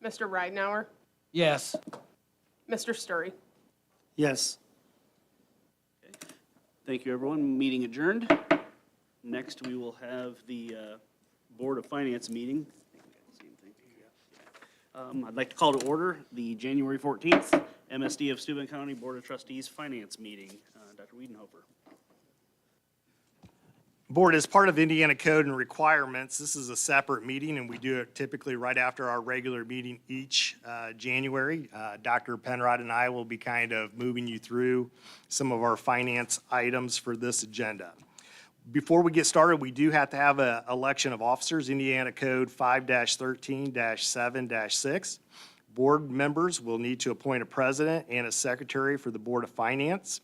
Mr. Ridenhour, Yes. Mr. Sturry. Yes. Thank you, everyone. Meeting adjourned. Next, we will have the Board of Finance meeting. I'd like to call to order the January 14th MSD of Steuben County Board of Trustees Finance meeting. Dr. Wiedenhofer. Board, as part of Indiana code and requirements, this is a separate meeting, and we do it typically right after our regular meeting each January. Dr. Penrod and I will be kind of moving you through some of our finance items for this agenda. Before we get started, we do have to have an election of officers, Indiana Code 5-13-7-6. Board members will need to appoint a president and a secretary for the Board of Finance.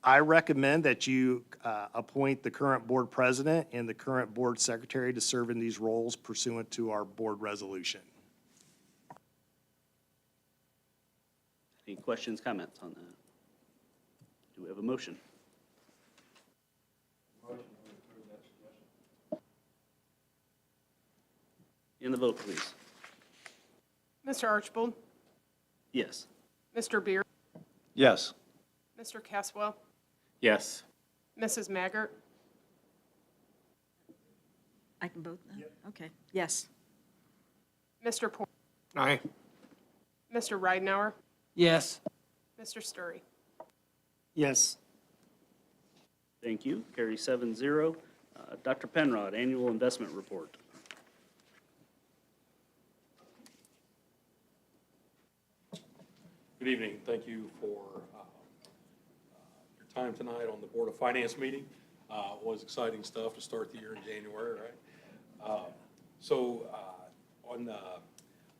I recommend that you appoint the current board president and the current board secretary to serve in these roles pursuant to our board resolution. Any questions, comments on that? Do we have a motion? And the vote, please. Mr. Archibald, Yes. Mr. Beard, Yes. Mr. Caswell, Yes. Mrs. Maggart, I can vote then? Okay. Yes. Mr. Poor, Aye. Mr. Ridenhour, Yes. Mr. Sturry. Yes. Thank you. Carry 7-0. Dr. Penrod, Annual Investment Report. Good evening. Thank you for your time tonight on the Board of Finance meeting. Was exciting stuff to start the year in January, right? I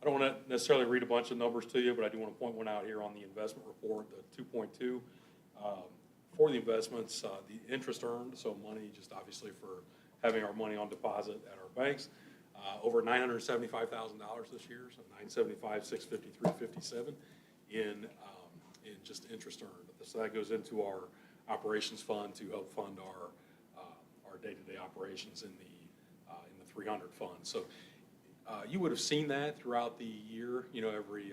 don't want to necessarily read a bunch of numbers to you, but I do want to point one out here on the investment report, the 2.2. For the investments, the interest earned, so money just obviously for having our money on deposit at our banks, over $975,000 this year, so $975, $653, $57 in just interest earned. So that goes into our operations fund to help fund our day-to-day operations in the 300 fund. So you would have seen that throughout the year. You know, every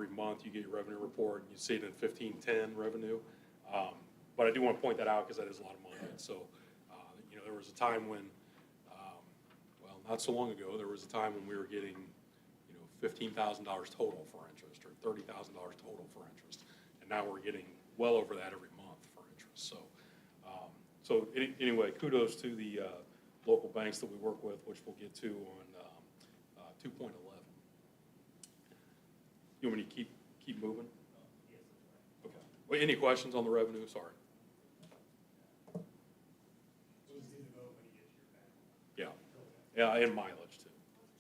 month you get your revenue report, and you see it in 1510 revenue. But I do want to point that out because that is a lot of money. And so, you know, there was a time when, well, not so long ago, there was a time when we were getting, you know, $15,000 total for interest or $30,000 total for interest. And now we're getting well over that every month for interest. So, anyway, kudos to the local banks that we work with, which we'll get to on 2.11. You want me to keep moving? Okay. Well, any questions on the revenue? Sorry. Yeah, yeah, and mileage too.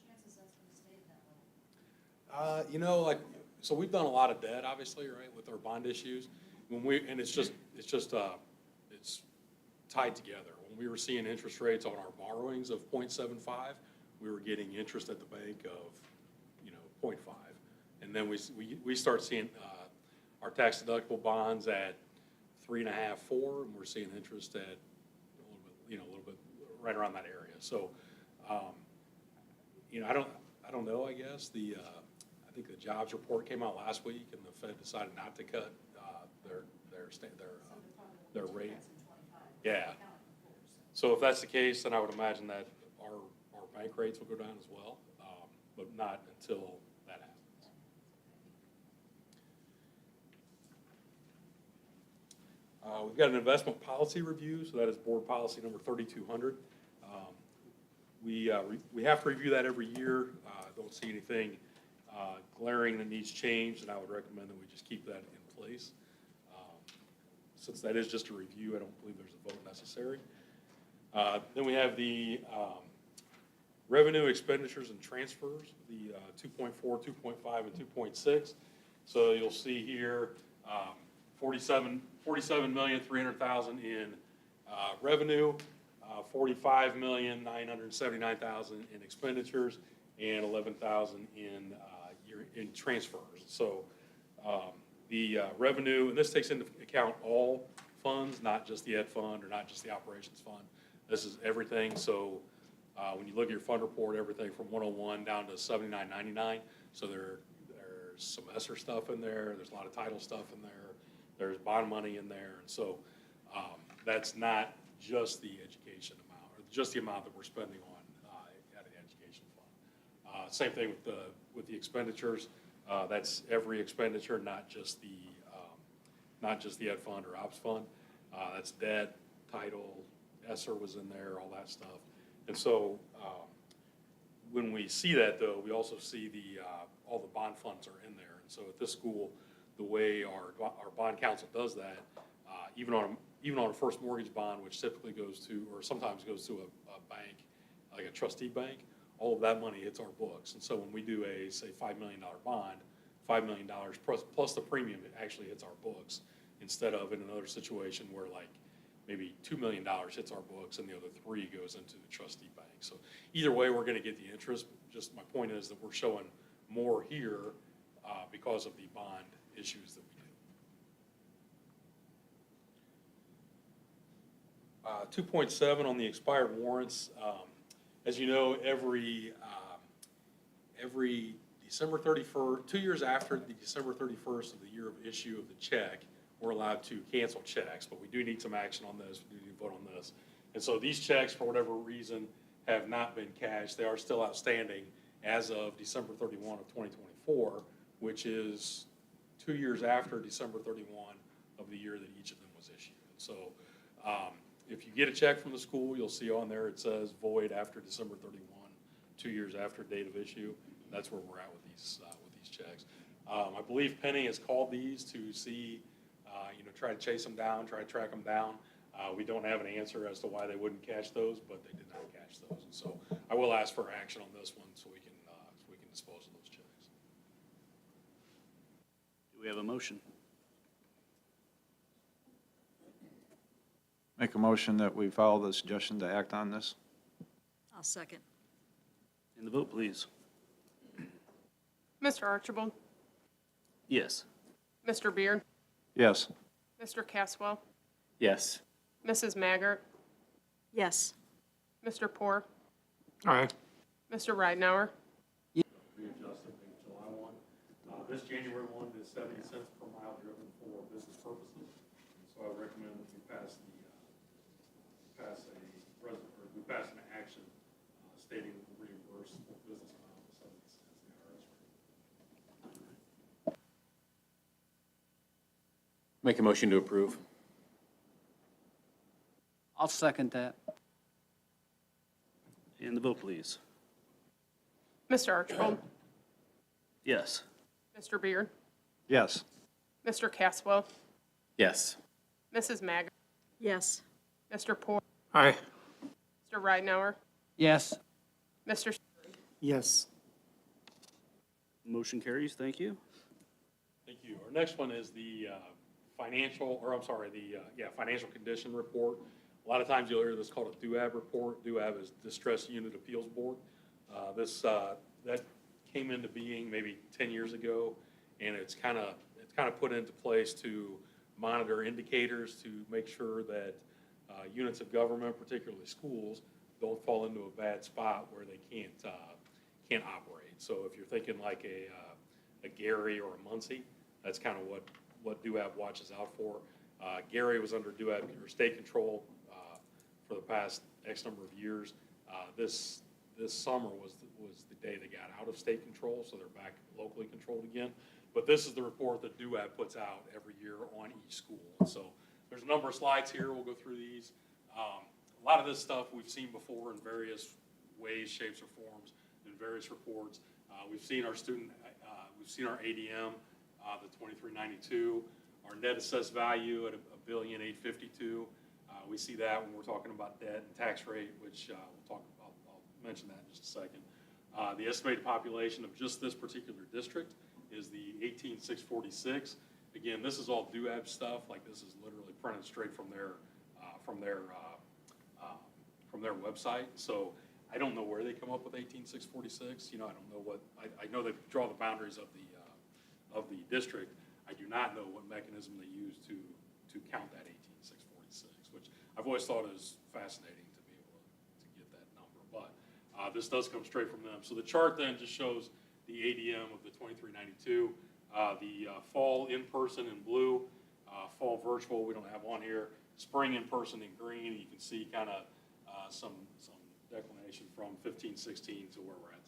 Chances that's gonna stay that way. You know, like, so we've done a lot of debt, obviously, right, with our bond issues. And it's tied together. When we were seeing interest rates on our borrowings of 0.75, we were getting interest at the bank of, you know, 0.5. And then we start seeing, our tax deductible bonds at 3.5, 4, and we're seeing interest at a little bit right around that area. So, you know, I don't know, I guess. I think the jobs report came out last week, and the Fed decided not to cut their rate. Yeah. So if that's the case, then I would imagine that our bank rates will go down as well, but not until that happens. We've got an investment policy review, so that is board policy number 3200. We have to review that every year. Don't see anything glaring that needs change, and I would recommend that we just keep that in place. Since that is just a review, I don't believe there's a vote necessary. Then we have the revenue expenditures and transfers, the 2.4, 2.5, and 2.6. So you'll see here, $47,300,000 in revenue, $45,979,000 in expenditures, and $11,000 in transfers. So the revenue, and this takes into account all funds, not just the ed fund or not just the operations fund. This is everything. So when you look at your fund report, everything from 101 down to 79.99. So there's some ESSER stuff in there. There's a lot of title stuff in there. There's bond money in there. And so that's not just the education amount, or just the amount that we're spending on at an education fund. Same thing with the expenditures. That's every expenditure, not just the ed fund or ops fund. That's debt, title, ESSER was in there, all that stuff. And so when we see that, though, we also see all the bond funds are in there. And so at this school, the way our bond council does that, even on a first mortgage bond, which typically goes to, or sometimes goes to a bank, like a trustee bank, all of that money hits our books. And so when we do a, say, $5 million bond, $5 million plus the premium, it actually hits our books, instead of in another situation where like maybe $2 million hits our books and the other $3 million goes into the trustee bank. So either way, we're going to get the interest. Just my point is that we're showing more here because of the bond issues that we do. 2.7 on the expired warrants. As you know, every December 31st, 2 years after the December 31st of the year of issue of the check, we're allowed to cancel checks, but we do need some action on this. We do need to vote on this. And so these checks, for whatever reason, have not been cashed. They are still outstanding as of December 31 of 2024, which is 2 years after December 31 of the year that each of them was issued. So if you get a check from the school, you'll see on there it says void after December 31, 2 years after date of issue. That's where we're at with these checks. I believe Penny has called these to see, try to chase them down, try to track them down. We don't have an answer as to why they wouldn't cash those, but they did not cash those. And so I will ask for action on this one so we can dispose of those checks. Do we have a motion? Make a motion that we follow the suggestion to act on this. I'll second. And the vote, please. Mr. Archibald? Yes. Mr. Beard? Yes. Mr. Caswell? Yes. Mrs. Maggart? Yes. Mr. Poor? Aye. Mr. Ridenhour? Readjusted in July 1. This January 1 is 70 cents per mile driven for business purposes. So I I would recommend that we pass we pass an action stating that we'll reimburse for business miles 70 cents the IRS rate. Make a motion to approve. I'll second that. And the vote, please. Mr. Archibald? Yes. Mr. Beard? Yes. Mr. Caswell? Yes. Mrs. Maggard? Yes. Mr. Poor? Aye. Mr. Ridenhour? Yes. Mr. Yes. Motion carries. Thank you. Thank you. Our next one is the financial condition report. A lot of times you'll hear this called a DUAB report. DUAB is Distress Unit Appeals Board. That came into being maybe 10 years ago, and it's kind of put into place to monitor indicators to make sure that units of government, particularly schools, don't fall into a bad spot where they can't operate. So if you're thinking like a Gary or a Muncie, that's kind of what DUAB watches out for. Gary was under DUAB or state control for the past X number of years. This summer was the day they got out of state control, so they're back locally controlled again. But this is the report that DUAB puts out every year on each school. And so there's a number of slides here. We'll go through these. A lot of this stuff we've seen before in various ways, shapes, or forms in various reports. We've seen our ADM, the 2392, our net assessed value at $1,852,000,000. We see that when we're talking about debt and tax rate, which we'll talk about. I'll mention that in just a second. The estimated population of just this particular district is the 18,646. Again, this is all DUAB stuff. Like, this is literally printed straight from their website. So I don't know where they come up with 18,646. I don't know what. I know they draw the boundaries of the district. I do not know what mechanism they use to count that 18,646, which I've always thought is fascinating to be able to get that number. But this does come straight from them. So the chart then just shows the ADM of the 2392, the fall in-person in blue, fall virtual we don't have on here, spring in-person in green. You can see kind of some declination from 15, 16 to where we're at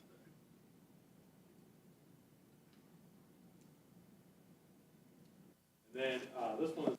today. And then this one is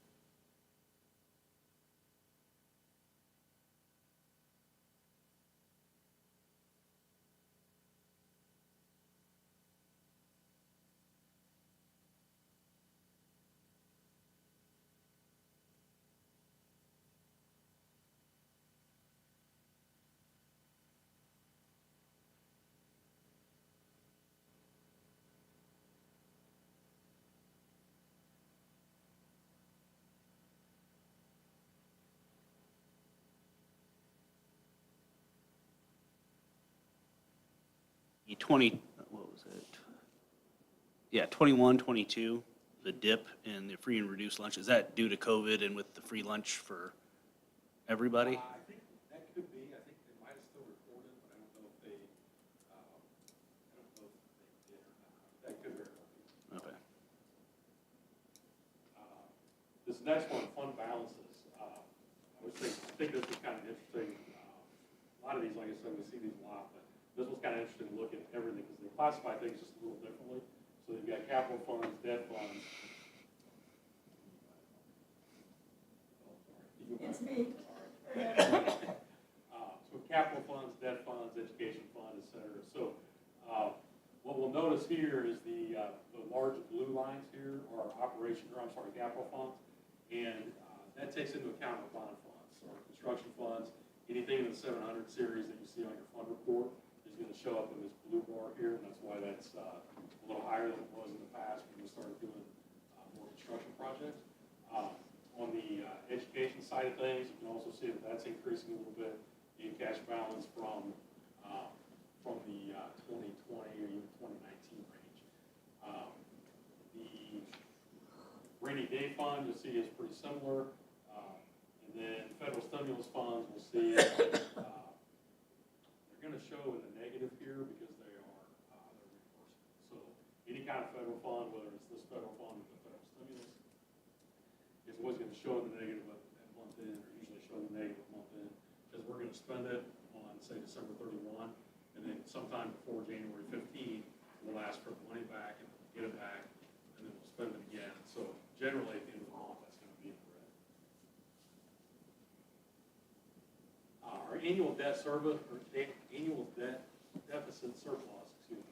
what was it? Yeah, 21, 22, the dip in the free and reduced lunch. Is that due to COVID and with the free lunch for everybody? I think that could be. I think they might have still reported, but I don't know if they did or not. That could very well be. Okay. This next one, fund balances. I think this is kind of interesting. A lot of these, like I said, we see these a lot, but this was kind of interesting to look at everything because they classify things just a little differently. So you've got capital funds, debt funds. It's me. So capital funds, debt funds, education fund, et cetera. So what we'll notice here is the large blue lines here are capital funds. And that takes into account our bond funds, our construction funds, anything in the 700 series that you see on your fund report is going to show up in this blue bar here, and that's why that's a little higher than it was in the past when we started doing more construction projects. On the education side of things, you can also see that that's increasing a little bit in cash balance from the 2020 or even 2019 range. The rainy day fund, you'll see, is pretty similar. And then federal stimulus funds, we'll see they're going to show in the negative here because they're reimbursable. So any kind of federal fund, whether it's this federal fund or the federal stimulus, is always gonna show the negative at month end, or usually show the negative at month end, because we're gonna spend it on, say, December 31, and then sometime before January 15, we'll ask for the money back and get it back, and then we'll spend it again. So generally, at the end of the month, that's gonna be in the red. Our annual debt service, or annual debt deficit surplus, excuse me.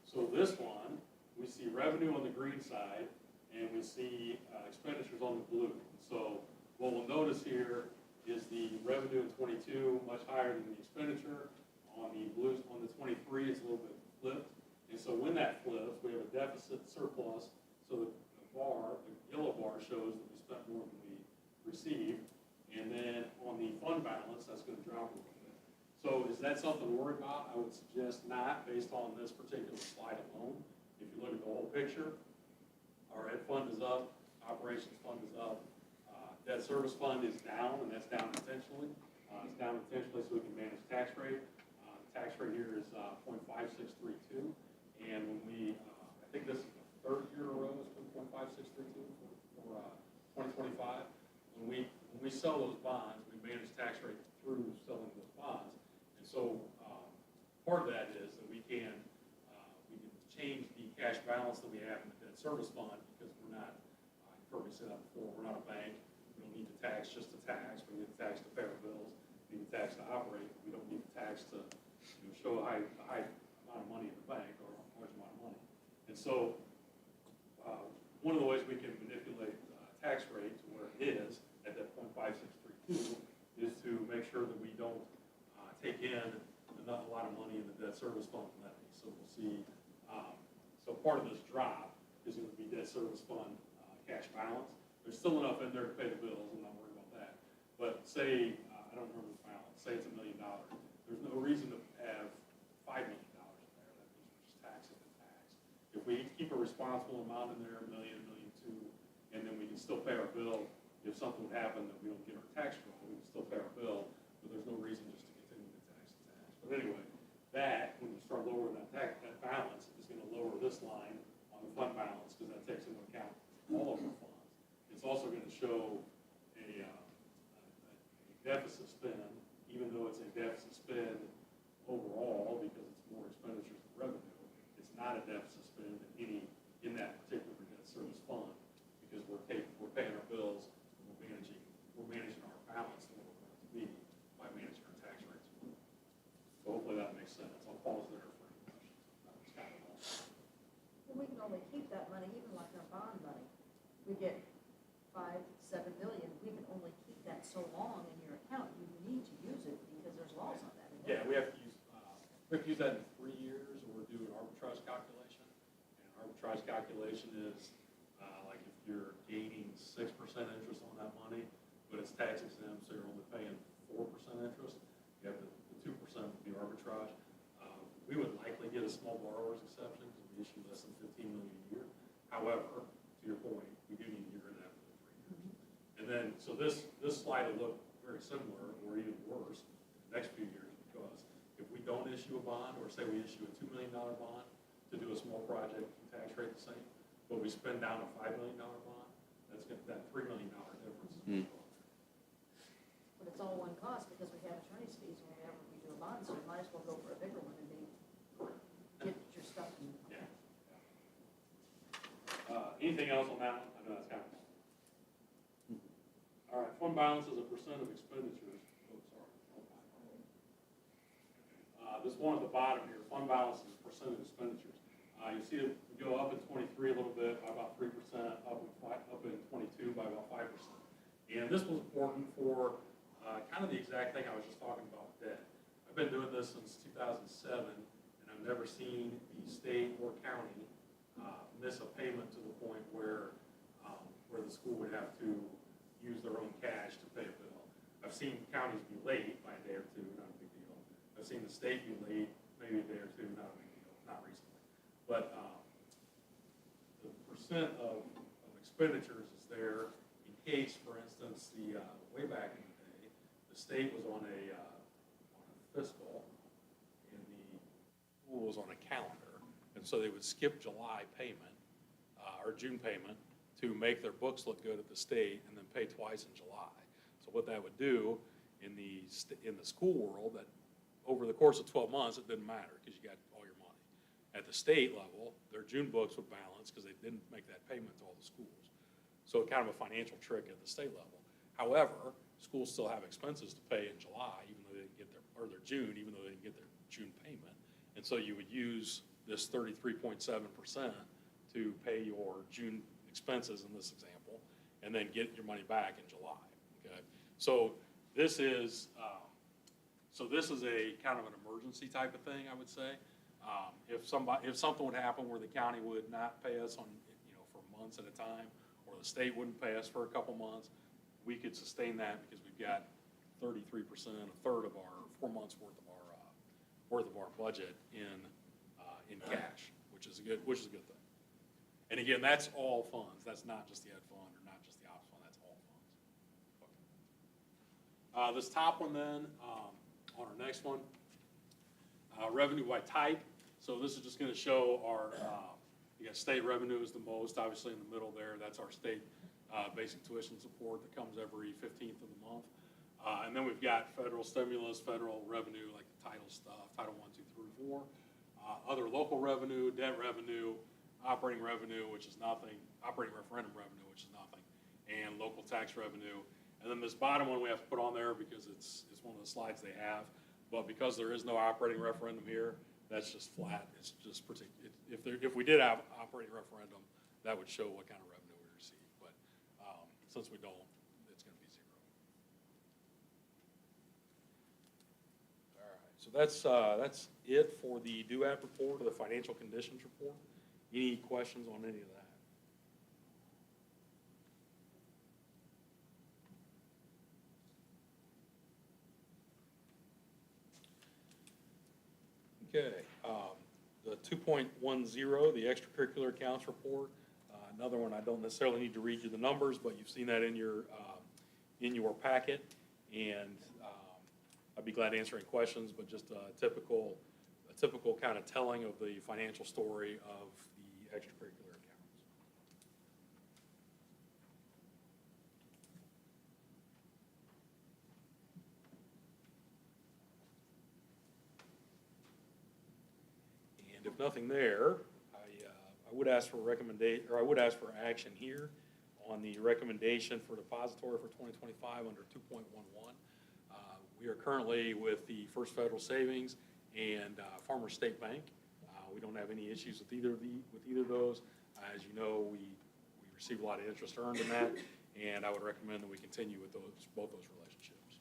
So this one, we see revenue on the green side, and we see expenditures on the blue. So what we'll notice here is the revenue in 22 much higher than the expenditure. On the blues, on the 23, it's a little bit flipped. And so when that flips, we have a deficit surplus. So the bar, the yellow bar, shows that we spent more than we received. And then on the fund balance, that's going to drop a little bit. So is that something to worry about? I would suggest not, based on this particular slide alone. If you look at the whole picture, our ed fund is up, operations fund is up, debt service fund is down, and that's down intentionally. It's down intentionally so we can manage tax rate. The tax rate here is 0.5632, and when we, I think this is the third year in a row it's been 0.5632 for 2025. When we sell those bonds, we manage tax rate through selling those bonds, and so part of that is that we can change the cash balance that we have in the debt service fund, because we're not, you've heard me say that before, we're not a bank. We don't need the tax just to tax. We need the tax to pay our bills. We need the tax to operate. We don't need the tax to show a high amount of money in the bank, or a large amount of money. And so one of the ways we can manipulate tax rate to where it is at that 0.5632 is to make sure that we don't take in a lot of money in the debt service fund levy. So we'll see. So part of this drop is going to be debt service fund cash balance. There's still enough in there to pay the bills. I'm not worried about that. But say, I don't remember the balance, say it's $1 million. There's no reason to have $5 million in there. That means we're just taxing the tax. If we keep a responsible amount in there, $1 million, $1.2 million, and then we can still pay our bill. If something would happen that we don't get our tax roll, we can still pay our bill, but there's no reason just to continue to tax the tax. But anyway, that, when you start lowering that balance, is going to lower this line on the fund balance, because that takes into account all of our funds. It's also going to show a deficit spend, even though it's a deficit spend overall, because it's more expenditures than revenue. It's not a deficit spend in that particular debt service fund, because we're paying our bills, and we're managing our balance the way we're going to be by managing our tax rates. So hopefully that makes sense. I'll pause there for any questions. That was kind of all. Well, we can only keep that money, even like our bond money. We get 5, 7 million, we can only keep that so long in your account. You need to use it because there's laws on that. Yeah, we have to use that in 3 years, or do an arbitrage calculation. And arbitrage calculation is like if you're gaining 6% interest on that money, but it's tax exempt, so you're only paying 4% interest. You have the 2% would be arbitrage. We would likely get a small borrower's exception because we issue less than $15 million a year. However, to your point, we do need to get rid of that within 3 years. And then, so this slide will look very similar, or even worse, in the next few years, because if we don't issue a bond, or say we issue a $2 million bond to do a small project, tax rate the same, but we spend down a $5 million bond, that $3 million difference is But it's all one cost because we have attorney's fees whenever we do a bond, so we might as well go for a bigger one and get your stuff. Yeah. Anything else on that one? I know that's kind of. All right, fund balance is a percent of expenditures. Oh, sorry. This one at the bottom here, fund balance is a percent of expenditures. You see it go up in 23 a little bit by about 3%, up in 22 by about 5%. And this was important for kind of the exact thing I was just talking about with debt. I've been doing this since 2007, and I've never seen the state or county miss a payment to the point where the school would have to use their own cash to pay a bill. I've seen counties be late by a day or two, not a big deal. I've seen the state be late maybe a day or two, not a big deal, not recently. But the percent of expenditures is there in case, for instance, way back in the day, the state was on a fiscal and the school was on a calendar. And so they would skip July payment or June payment to make their books look good at the state and then pay twice in July. So what that would do in the school world, that over the course of 12 months, it didn't matter because you got all your money. At the state level, their June books would balance because they didn't make that payment to all the schools. So kind of a financial trick at the state level. However, schools still have expenses to pay in July, even though they didn't get or their June, even though they didn't get their June payment. And so you would use this 33.7% to pay your June expenses in this example, and then get your money back in July, okay? So this is a kind of an emergency type of thing, I would say. If something would happen where the county would not pay us on, for months at a time, or the state wouldn't pay us for a couple months, we could sustain that because we've got 33%, a third of our 4 months worth of our budget in cash, which is a good thing. And again, that's all funds. That's not just the ed fund or not just the ops fund. That's all funds. This top one then, on our next one, revenue by type. So this is just going to show our, you got state revenue is the most, obviously in the middle there. That's our state basic tuition support that comes every 15th of the month. And then we've got federal stimulus, federal revenue, like the title stuff, Title 1, 2, 3, 4. Other local revenue, debt revenue, operating revenue, which is nothing, operating referendum revenue, which is nothing, and local tax revenue. And then this bottom one we have to put on there because it's one of the slides they have. But because there is no operating referendum here, that's just flat. It's just if we did have operating referendum, that would show what kind of revenue we receive. But since we don't, it's going to be zero. All right. So that's it for the DUAP report or the financial conditions report. Any questions on any of that? Okay, the 2.10, the extracurricular accounts report, another one I don't necessarily need to read you the numbers, but you've seen that in your packet, and I'd be glad to answer any questions, but just a typical kind of telling of the financial story of the extracurricular accounts. And if nothing there, I would ask for action here on the recommendation for depository for 2025 under 2.11. We are currently with the First Federal Savings and Farmers State Bank. We don't have any issues with either of those. As you know, we receive a lot of interest earned in that, and I would recommend that we continue with both those relationships.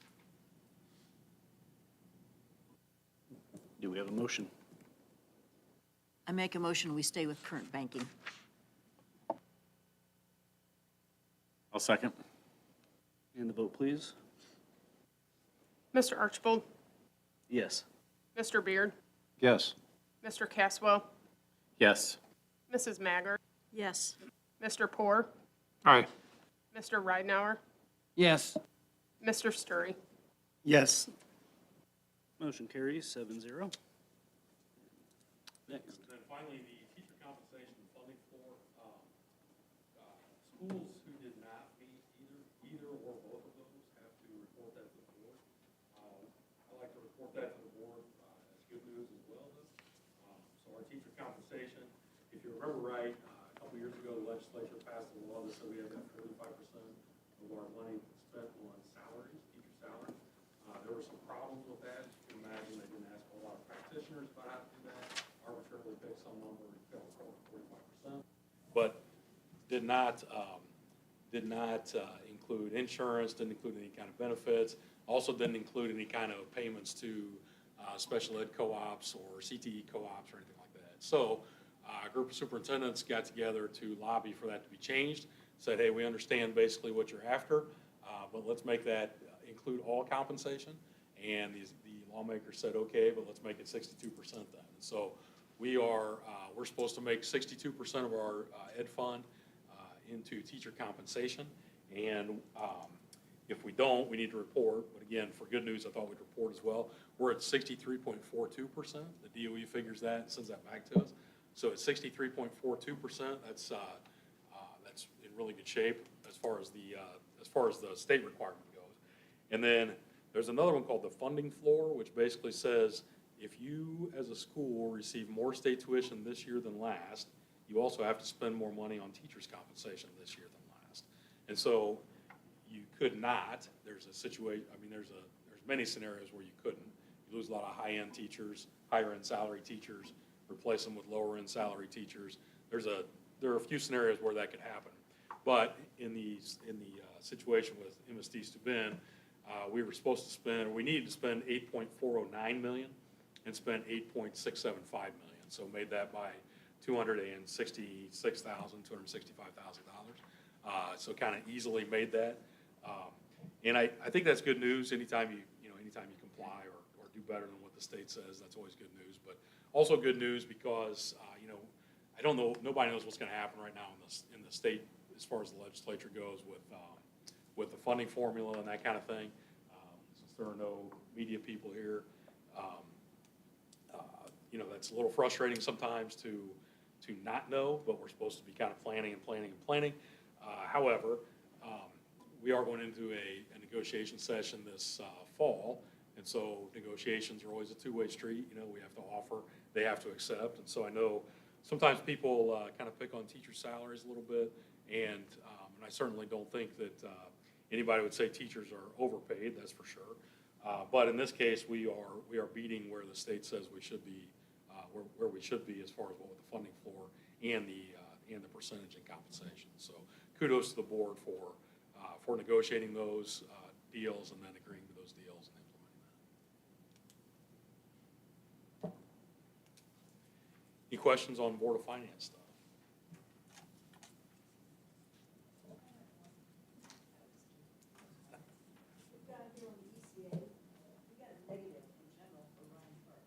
Do we have a motion? I make a motion, we stay with current banking. I'll second. And the vote, please. Mr. Archibald, Yes. Mr. Beard, Yes. Mr. Caswell, Yes. Mrs. Maggard, Yes. Mr. Poor, Aye. Mr. Ridenhour, Yes. Mr. Sturry. Yes. Motion carries 7-0. Next. And then finally, the teacher compensation funding floor. Schools who did not meet either or both of those have to report that to the board. I like to report that to the board as good news as well. So our teacher compensation, if you remember right, a couple years ago, the legislature passed a law that said we have that 45% of our money spent on salaries, teacher salaries. There were some problems with that. As you can imagine, they didn't ask a lot of practitioners about how to do that. Arbitrarily picked some number and fell short of 45%. But did not include insurance, didn't include any kind of benefits, also didn't include any kind of payments to special ed co-ops or CTE co-ops or anything like that. So a group of superintendents got together to lobby for that to be changed, said, hey, we understand basically what you're after, but let's make that include all compensation. And the lawmakers said, okay, but let's make it 62% then. And so we're supposed to make 62% of our ed fund into teacher compensation. And if we don't, we need to report. But again, for good news, I thought we'd report as well. We're at 63.42%. The DOE figures that and sends that back to us. So at 63.42%, that's in really good shape as far as the state requirement goes. And then there's another one called the funding floor, which basically says if you, as a school, receive more state tuition this year than last, you also have to spend more money on teachers' compensation this year than last. And so you could not, there's a situation, I mean, there's many scenarios where you couldn't. You lose a lot of high-end teachers, higher-end salary teachers, replace them with lower-end salary teachers. There are a few scenarios where that could happen. But in the situation with MSD Steuben, we were supposed to spend, we needed to spend $8.409 million and spent $8.675 million. So made that by $265,000. So kind of easily made that. And I think that's good news. Anytime you comply or do better than what the state says, that's always good news. But also good news because, I don't know, nobody knows what's going to happen right now in the state as far as the legislature goes with the funding formula and that kind of thing. Since there are no media people here, that's a little frustrating sometimes to not know, but we're supposed to be kind of planning. However, we are going into a negotiation session this fall, and so negotiations are always a two-way street. We have to offer, they have to accept, and so I know sometimes people kind of pick on teacher salaries a little bit, and I certainly don't think that anybody would say teachers are overpaid, that's for sure. But in this case, we are beating where the state says we should be, where we should be as far as what with the funding floor and the percentage in compensation. So kudos to the board for negotiating those deals and then agreeing to those deals and implementing that. Any questions on Board of Finance stuff? We've got here on the ECA, we got a negative in general for Ryan Park.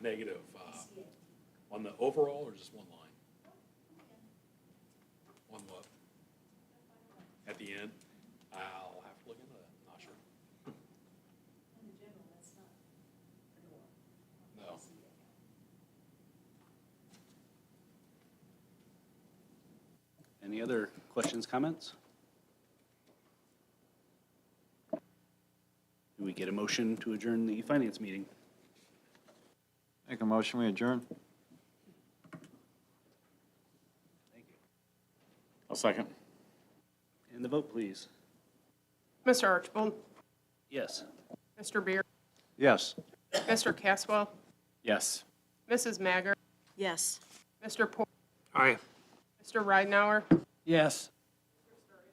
Negative ECA. on the overall or just one line? On what? At the end? I'll have to look into that, not sure. In general, that's not for No. ECA. Any other questions, comments? Do we get a motion to adjourn the finance meeting? Make a motion, we adjourn? I'll second. And the vote, please. Mr. Archibald, Yes. Mr. Beer, Yes. Mr. Caswell, Yes. Mrs. Maggard, Yes. Mr. Poor, Aye. Mr. Ridenour, Yes.